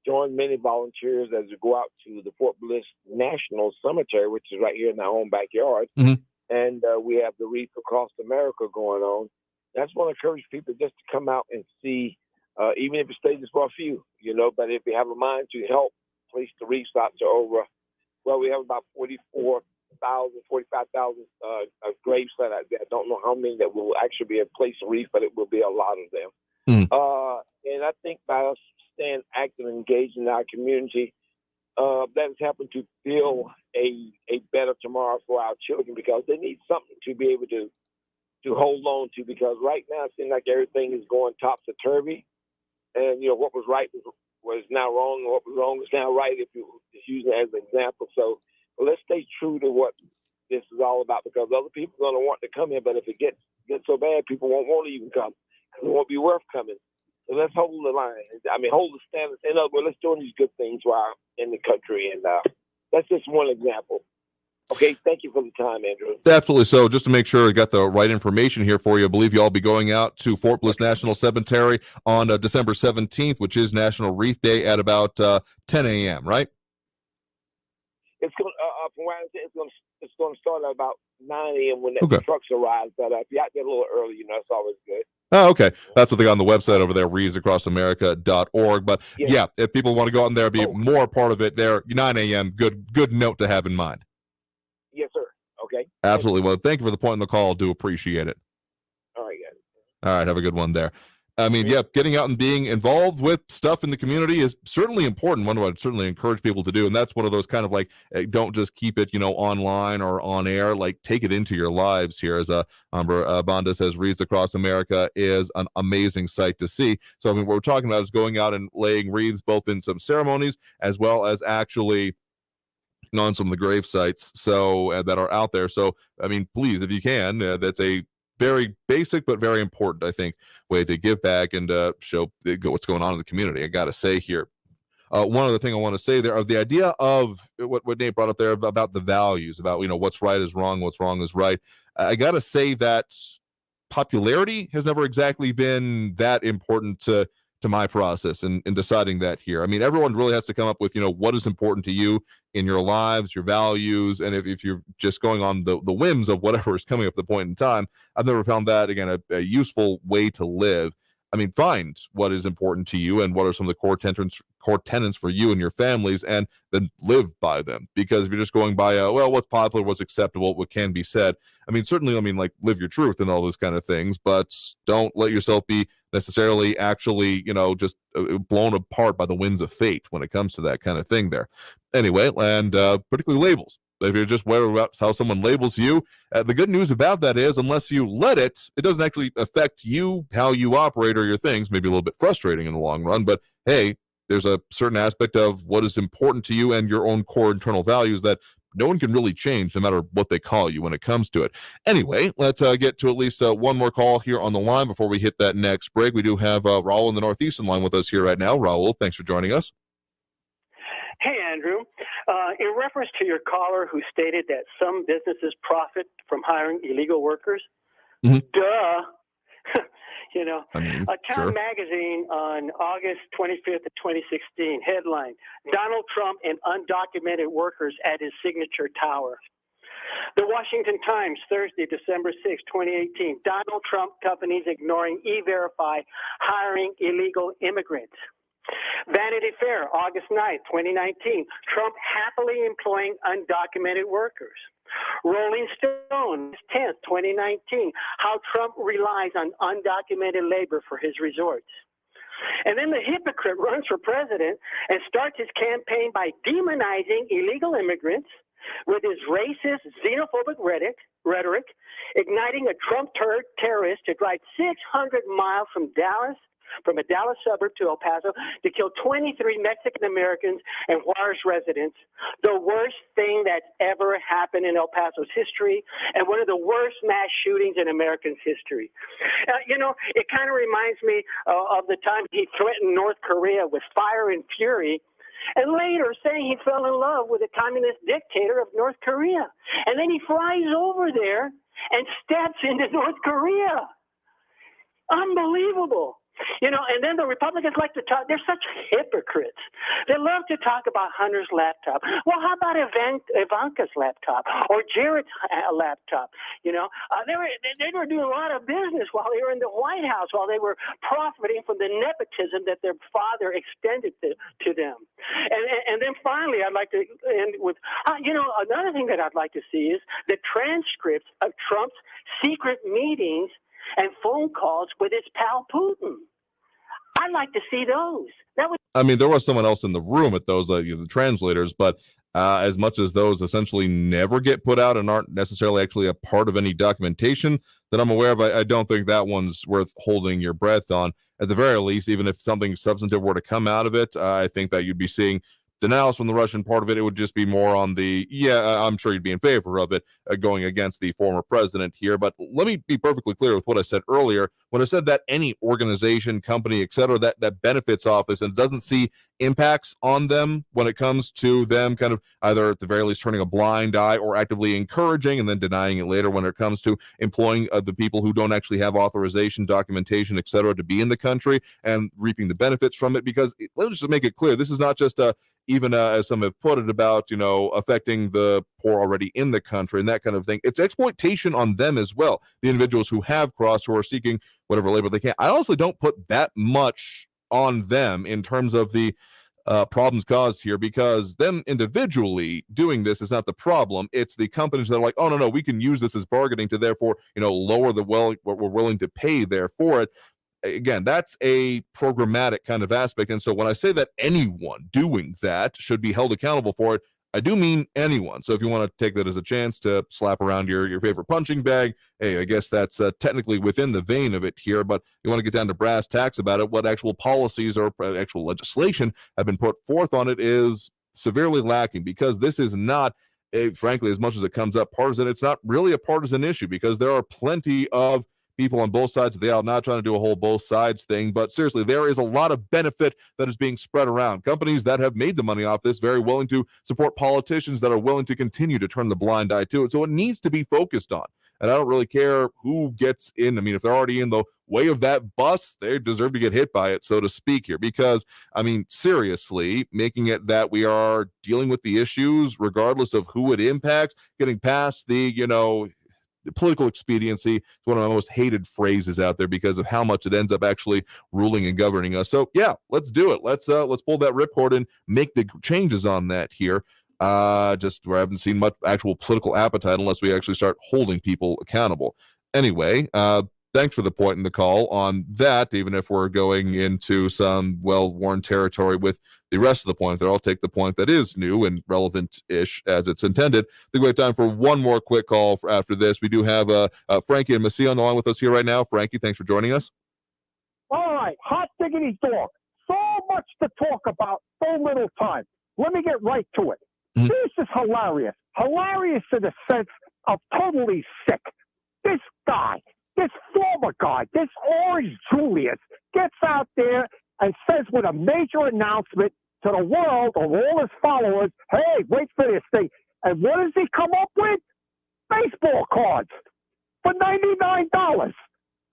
join many volunteers as we go out to the Fort Bliss National Cemetery, which is right here in our own backyard. Mm-hmm. And we have the Wreath Across America going on. I just want to encourage people just to come out and see, even if it stays just for a few, but if you have a mind to help, place the wreaths out to over, well, we have about 45,000 graves set out there. I don't know how many that will actually be a place of wreath, but it will be a lot of them. And I think by us staying active and engaged in our community, that has happened to build a better tomorrow for our children, because they need something to be able to hold on to, because right now it seems like everything is going topsy-turvy. And, what was right was now wrong, and what was wrong is now right, if you just use it as an example. So let's stay true to what this is all about, because other people are going to want to come here, but if it gets so bad, people won't want to even come. It won't be worth coming. So let's hold the line. I mean, hold the standards. In other words, let's do these good things while in the country, and that's just one example. Okay, thank you for the time, Andrew. Absolutely. So just to make sure I got the right information here for you, I believe you all be going out to Fort Bliss National Cemetery on December 17th, which is National Wreath Day, at about 10 a.m., right? It's going from what I understand, it's going to start at about 9 a.m. when the trucks arrive. But if you're out there a little early, it's always good. Oh, okay. That's what they got on the website over there, wreathsacrossamerica.org. But yeah, if people want to go out there and be more a part of it there, 9 a.m., good note to have in mind. Yes, sir. Okay. Absolutely. Well, thank you for the point in the call. Do appreciate it. All right, guys. All right. Have a good one there. I mean, yeah, getting out and being involved with stuff in the community is certainly important. One I'd certainly encourage people to do. And that's one of those kind of like, don't just keep it, online or on air, like take it into your lives here. As Amber Banda says, Wreaths Across America is an amazing sight to see. So I mean, what we're talking about is going out and laying wreaths, both in some ceremonies as well as actually on some of the grave sites that are out there. So, I mean, please, if you can, that's a very basic but very important, I think, way to give back and show what's going on in the community. I got to say here, one other thing I want to say there, of the idea of what Nate brought up there about the values, about what's right is wrong, what's wrong is right. I got to say that popularity has never exactly been that important to my process in deciding that here. I mean, everyone really has to come up with, what is important to you in your lives, your values. And if you're just going on the whims of whatever is coming up at the point in time, I've never found that, again, a useful way to live. I mean, find what is important to you and what are some of the core tenets for you and your families, and then live by them. Because if you're just going by, what's popular, what's acceptable, what can be said, I mean, certainly, live your truth and all those kind of things, but don't let yourself be necessarily actually, just blown apart by the winds of fate when it comes to that kind of thing there. Anyway, and particularly labels. If you're just worried about how someone labels you, the good news about that is, unless you let it doesn't actually affect you, how you operate or your things. Maybe a little bit frustrating in the long run, but hey, there's a certain aspect of what is important to you and your own core internal values that no one can really change, no matter what they call you when it comes to it. Anyway, let's get to at least one more call here on the line before we hit that next break. We do have Raul in the Northeastern line with us here right now. Raul, thanks for joining us. Hey, Andrew. In reference to your caller who stated that some businesses profit from hiring illegal workers, duh. Time Magazine on August 25th of 2016, headline, Donald Trump and undocumented workers at his signature tower. The Washington Times, Thursday, December 6, 2018, Donald Trump companies ignoring E-Verify hiring illegal immigrants. Vanity Fair, August 9th, 2019, Trump happily employing undocumented workers. Rolling Stone, 10th, 2019, how Trump relies on undocumented labor for his resorts. And then the hypocrite runs for president and starts his campaign by demonizing illegal immigrants with his racist, xenophobic rhetoric, igniting a Trump terrorist to drive 600 miles from a Dallas suburb to El Paso to kill 23 Mexican Americans and Juarez residents, the worst thing that's ever happened in El Paso's history, and one of the worst mass shootings in American history. It kind of reminds me of the time he threatened North Korea with fire and fury, and later saying he fell in love with the communist dictator of North Korea. And then he flies over there and steps into North Korea. Unbelievable. And then the Republicans like to talk. They're such hypocrites. They love to talk about Hunter's laptop. Well, how about Ivanka's laptop or Jared's laptop? They were doing a lot of business while they were in the White House, while they were profiting from the nepotism that their father extended to them. And then finally, I'd like to end with, another thing that I'd like to see is the transcripts of Trump's secret meetings and phone calls with his pal Putin. I'd like to see those. There was someone else in the room at those, the translators, but as much as those essentially never get put out and aren't necessarily actually a part of any documentation that I'm aware of, I don't think that one's worth holding your breath on. At the very least, even if something substantive were to come out of it, I think that you'd be seeing denials from the Russian part of it. It would just be more on the, I'm sure you'd be in favor of it going against the former president here. But let me be perfectly clear with what I said earlier. When I said that any organization, company, et cetera, that benefits off this and doesn't see impacts on them when it comes to them kind of either at the very least turning a blind eye or actively encouraging and then denying it later when it comes to employing the people who don't actually have authorization, documentation, et cetera, to be in the country and reaping the benefits from it. Because let's just make it clear, this is not just even as some have put it about, affecting the poor already in the country and that kind of thing. It's exploitation on them as well. The individuals who have crossed, who are seeking whatever labor they can. I honestly don't put that much on them in terms of the problems caused here, because them individually doing this is not the problem. It's the companies that are like, oh, no, we can use this as bargaining to therefore, lower what we're willing to pay there for it. Again, that's a programmatic kind of aspect. And so when I say that anyone doing that should be held accountable for it, I do mean anyone. So if you want to take that as a chance to slap around your favorite punching bag, hey, I guess that's technically within the vein of it here. But you want to get down to brass tacks about it, what actual policies or actual legislation have been put forth on it is severely lacking, because this is not, frankly, as much as it comes up partisan, it's not really a partisan issue, because there are plenty of people on both sides of the aisle, not trying to do a whole both sides thing, but seriously, there is a lot of benefit that is being spread around. Companies that have made the money off this very willing to support politicians that are willing to continue to turn the blind eye to it. So it needs to be focused on. And I don't really care who gets in. I mean, if they're already in the way of that bus, they deserve to get hit by it, so to speak here. Because, I mean, seriously, making it that we are dealing with the issues regardless of who it impacts, getting past the, political expediency is one of my most hated phrases out there because of how much it ends up actually ruling and governing us. So yeah, let's do it. Let's pull that ripcord and make the changes on that here. Just where I haven't seen much actual political appetite unless we actually start holding people accountable. Anyway, thanks for the point in the call on that, even if we're going into some well-worn territory with the rest of the point there. I'll take the point that is new and relevant-ish as it's intended. I think we have time for one more quick call for after this. We do have Frankie and Messi on the line with us here right now. Frankie, thanks for joining us. All right, hot diggity dog. So much to talk about, so little time. Let me get right to it. Mm-hmm. This is hilarious. Hilarious in the sense of totally sick. This guy, this former guy, this Orange Julius, gets out there and says with a major announcement to the world of all his followers, hey, wait for this thing. And what does he come up with? Baseball cards for $99.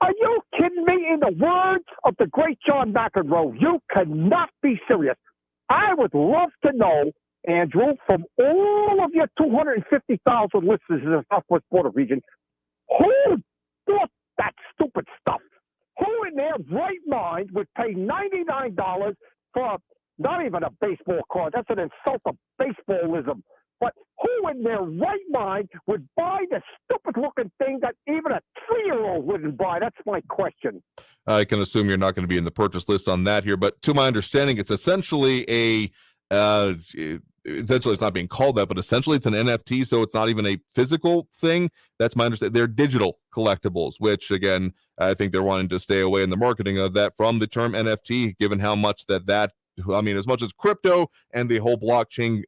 Are you kidding me? In the words of the great John McEnroe, you cannot be serious. I would love to know, Andrew, from all of your 250,000 listeners in the Southwest Border region, who bought that stupid stuff? Who in their right mind would pay $99 for not even a baseball card? That's an insult to baseballism. But who in their right mind would buy the stupid-looking thing that even a 3-year-old wouldn't buy? That's my question. I can assume you're not going to be in the purchase list on that here, but to my understanding, it's essentially essentially it's not being called that, but essentially it's an NFT, so it's not even a physical thing. That's my understanding. They're digital collectibles, which again, I think they're wanting to stay away in the marketing of that from the term NFT, given how much as much as crypto and the whole blockchain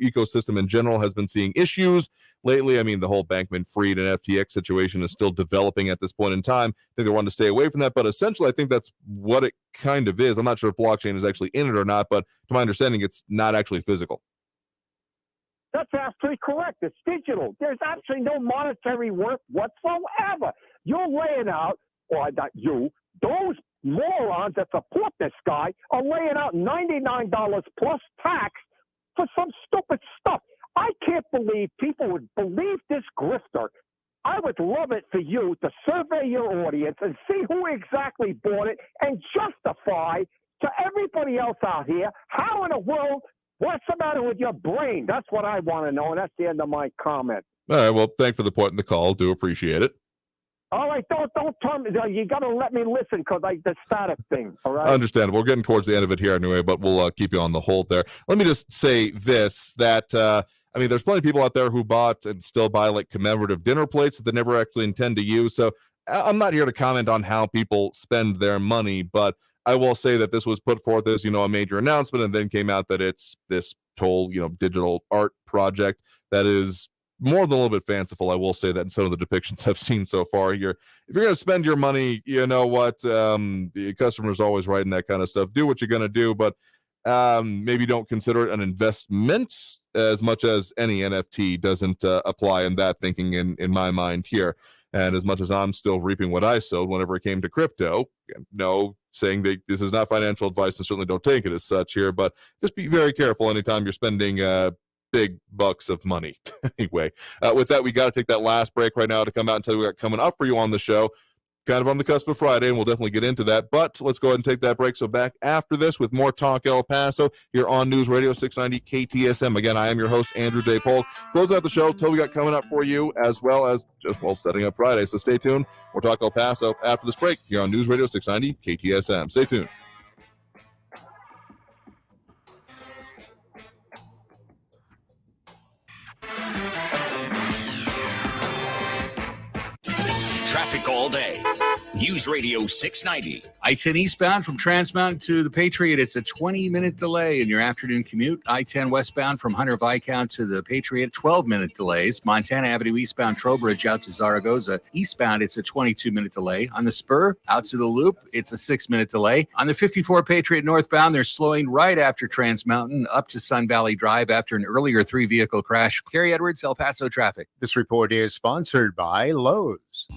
ecosystem in general has been seeing issues lately. I mean, the whole Bankman-Fried and FTX situation is still developing at this point in time. I think they wanted to stay away from that, but essentially I think that's what it kind of is. I'm not sure if blockchain is actually in it or not, but to my understanding, it's not actually physical. That's absolutely correct. It's digital. There's actually no monetary worth whatsoever. You're laying out, or not you, those morons that support this guy are laying out $99 plus tax for some stupid stuff. I can't believe people would believe this grifter. I would love it for you to survey your audience and see who exactly bought it and justify to everybody else out here how in the world, what's the matter with your brain? That's what I want to know, and that's the end of my comment. All right, well, thanks for the point in the call. Do appreciate it. All right, don't turn me. You got to let me listen because the static thing. All right. Understandable. We're getting towards the end of it here anyway, but we'll keep you on the hold there. Let me just say this: that there's plenty of people out there who bought and still buy like commemorative dinner plates that they never actually intend to use. So I'm not here to comment on how people spend their money, but I will say that this was put forth as, a major announcement, and then came out that it's this whole, digital art project that is more than a little bit fanciful. I will say that in some of the depictions I've seen so far here. If you're going to spend your money, you know what, the customer's always right in that kind of stuff. Do what you're going to do, but maybe don't consider it an investment as much as any NFT doesn't apply in that thinking in my mind here. And as much as I'm still reaping what I sowed whenever it came to crypto, no saying that this is not financial advice, and certainly don't take it as such here, but just be very careful anytime you're spending big bucks of money. Anyway, with that, we got to take that last break right now to come out and tell you what coming up for you on the show. Kind of on the cusp of Friday, and we'll definitely get into that. But let's go ahead and take that break. So back after this with more Talk El Paso here on News Radio 690 KTSM. Again, I am your host, Andrew J. Polk. Closing out the show, tell we got coming up for you, as well as just, setting up Friday. So stay tuned. We'll Talk El Paso after this break here on News Radio 690 KTSM. Stay tuned. Traffic all day. News Radio 690. I-10 eastbound from Trans Mountain to the Patriot, it's a 20-minute delay in your afternoon commute. I-10 westbound from Hunter Viscount to the Patriot, 12-minute delays. Montana Avenue eastbound Trowbridge out to Zaragoza. Eastbound, it's a 22-minute delay. On the Spur, out to the Loop, it's a 6-minute delay. On the 54 Patriot northbound, they're slowing right after Trans Mountain up to Sun Valley Drive after an earlier 3-vehicle crash. Kerry Edwards, El Paso traffic. This report is sponsored by Lowe's.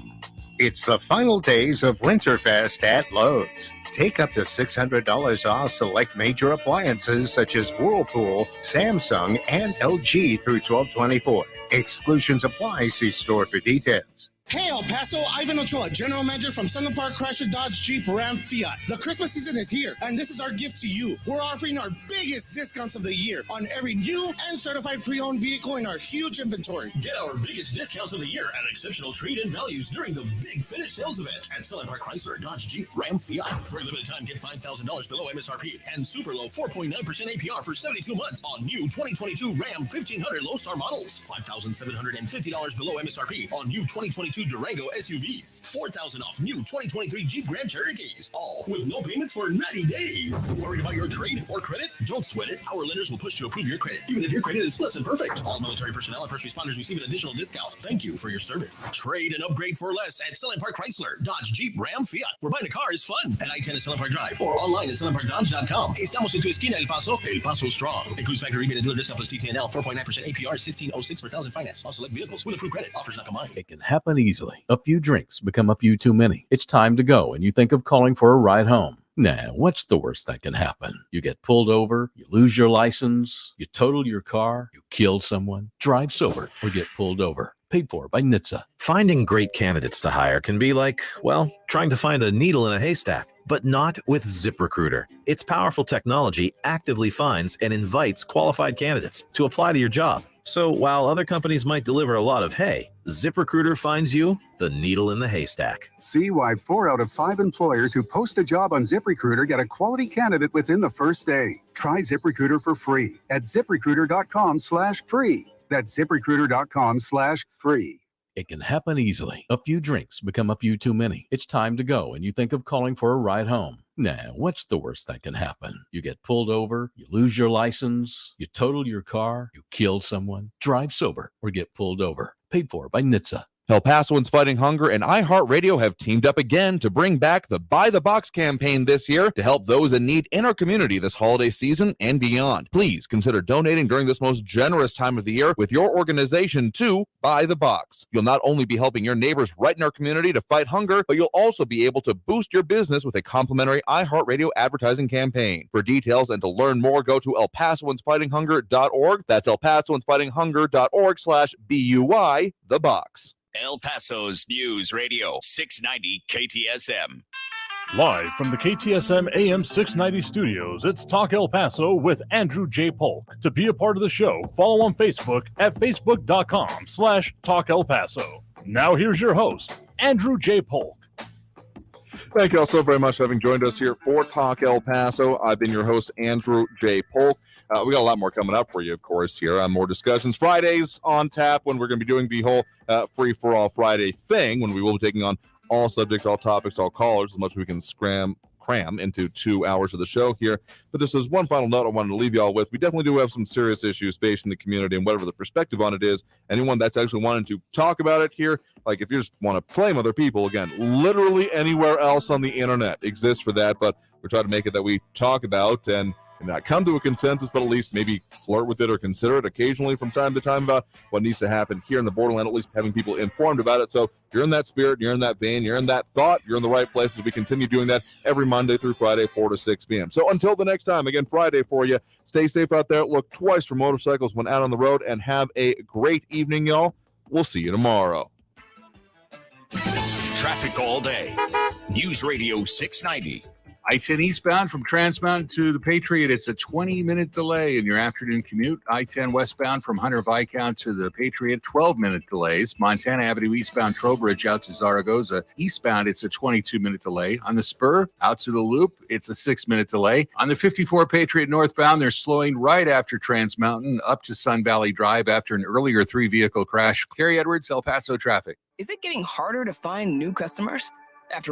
It's the final days of Winterfest at Lowe's. Take up to $600 off select major appliances such as Whirlpool, Samsung, and LG through 12/24. Exclusions apply. See store for details. Hey El Paso, Ivan Ochoa, General Manager from Sunland Park Chrysler Dodge Jeep Ram Fiat. The Christmas season is here, and this is our gift to you. We're offering our biggest discounts of the year on every new and certified pre-owned vehicle in our huge inventory. Get our biggest discounts of the year and exceptional trade-in values during the Big Finish sales event at Sunland Park Chrysler Dodge Jeep Ram Fiat. For a limited time, get $5,000 below MSRP and super low 4.9% APR for 72 months on new 2022 Ram 1500 Low-Star models. $5,750 below MSRP on new 2022 Durango SUVs. $4,000 off new 2023 Jeep Grand Cherokees. All with no payments for 90 days. Worried about your trade or credit? Don't sweat it. Our lenders will push to approve your credit, even if your credit is less than perfect. All military personnel and first responders receive an additional discount. Thank you for your service. Trade and upgrade for less at Sunland Park Chrysler, Dodge, Jeep, Ram, Fiat. Where buying a car is fun. At I-10 at Sunland Park Drive or online at sunlandparkdodge.com. Estamos en tu esquina, El Paso. El Paso Strong. Includes factory rebate and dealer discount plus TTNL. 4.9% APR, 1606 per thousand finance. On select vehicles with approved credit. Offers not combined. It can happen easily. A few drinks become a few too many. It's time to go, and you think of calling for a ride home. Nah, what's the worst that can happen? You get pulled over, you lose your license, you total your car, you kill someone, drive sober, or get pulled over. Paid for by NHTSA. Finding great candidates to hire can be like, trying to find a needle in a haystack, but not with ZipRecruiter. Its powerful technology actively finds and invites qualified candidates to apply to your job. So while other companies might deliver a lot of hay, ZipRecruiter finds you the needle in the haystack. See why 4 out of 5 employers who post a job on ZipRecruiter get a quality candidate within the first day. Try ZipRecruiter for free at ZipRecruiter.com/free. That's ZipRecruiter.com/free. It can happen easily. A few drinks become a few too many. It's time to go, and you think of calling for a ride home. Nah, what's the worst that can happen? You get pulled over, you lose your license, you total your car, you kill someone, drive sober, or get pulled over. Paid for by NHTSA. El Pasoans Fighting Hunger and iHeartRadio have teamed up again to bring back the Buy the Box campaign this year to help those in need in our community this holiday season and beyond. Please consider donating during this most generous time of the year with your organization to Buy the Box. You'll not only be helping your neighbors right in our community to fight hunger, but you'll also be able to boost your business with a complimentary iHeartRadio advertising campaign. For details and to learn more, go to elpasoansfightinghunger.org. That's elpasoansfightinghunger.org/BUY the box. El Paso's News Radio 690 KTSM. Live from the KTSM AM 690 studios, it's Talk El Paso with Andrew J. Polk. To be a part of the show, follow on Facebook at facebook.com/Talk El Paso. Now here's your host, Andrew J. Polk. Thank you all so very much for having joined us here for Talk El Paso. I've been your host, Andrew J. Polk. We got a lot more coming up for you, of course, here on More Discussions. Fridays on tap when we're going to be doing the whole Free-for-All Friday thing, when we will be taking on all subjects, all topics, all callers, as much as we can cram into 2 hours of the show here. But this is one final note I wanted to leave you all with. We definitely do have some serious issues facing the community, and whatever the perspective on it is, anyone that's actually wanting to talk about it here, like if you just want to flame other people, again, literally anywhere else on the internet exists for that, but we're trying to make it that we talk about and not come to a consensus, but at least maybe flirt with it or consider it occasionally from time to time about what needs to happen here in the borderland, at least having people informed about it. So you're in that spirit, you're in that vein, you're in that thought, you're in the right place as we continue doing that every Monday through Friday, 4 to 6 p.m. So until the next time, again, Friday for you, stay safe out there, look twice for motorcycles when out on the road, and have a great evening, y'all. We'll see you tomorrow. Traffic all day. News Radio 690. I-10 eastbound from Trans Mountain to the Patriot, it's a 20-minute delay in your afternoon commute. I-10 westbound from Hunter Viscount to the Patriot, 12-minute delays. Montana Avenue eastbound Trowbridge out to Zaragoza. Eastbound, it's a 22-minute delay. On the spur, out to the loop, it's a 6-minute delay. On the 54 Patriot northbound, they're slowing right after Trans Mountain up to Sun Valley Drive after an earlier 3-vehicle crash. Carrie Edwards, El Paso traffic. Is it getting harder to find new customers? After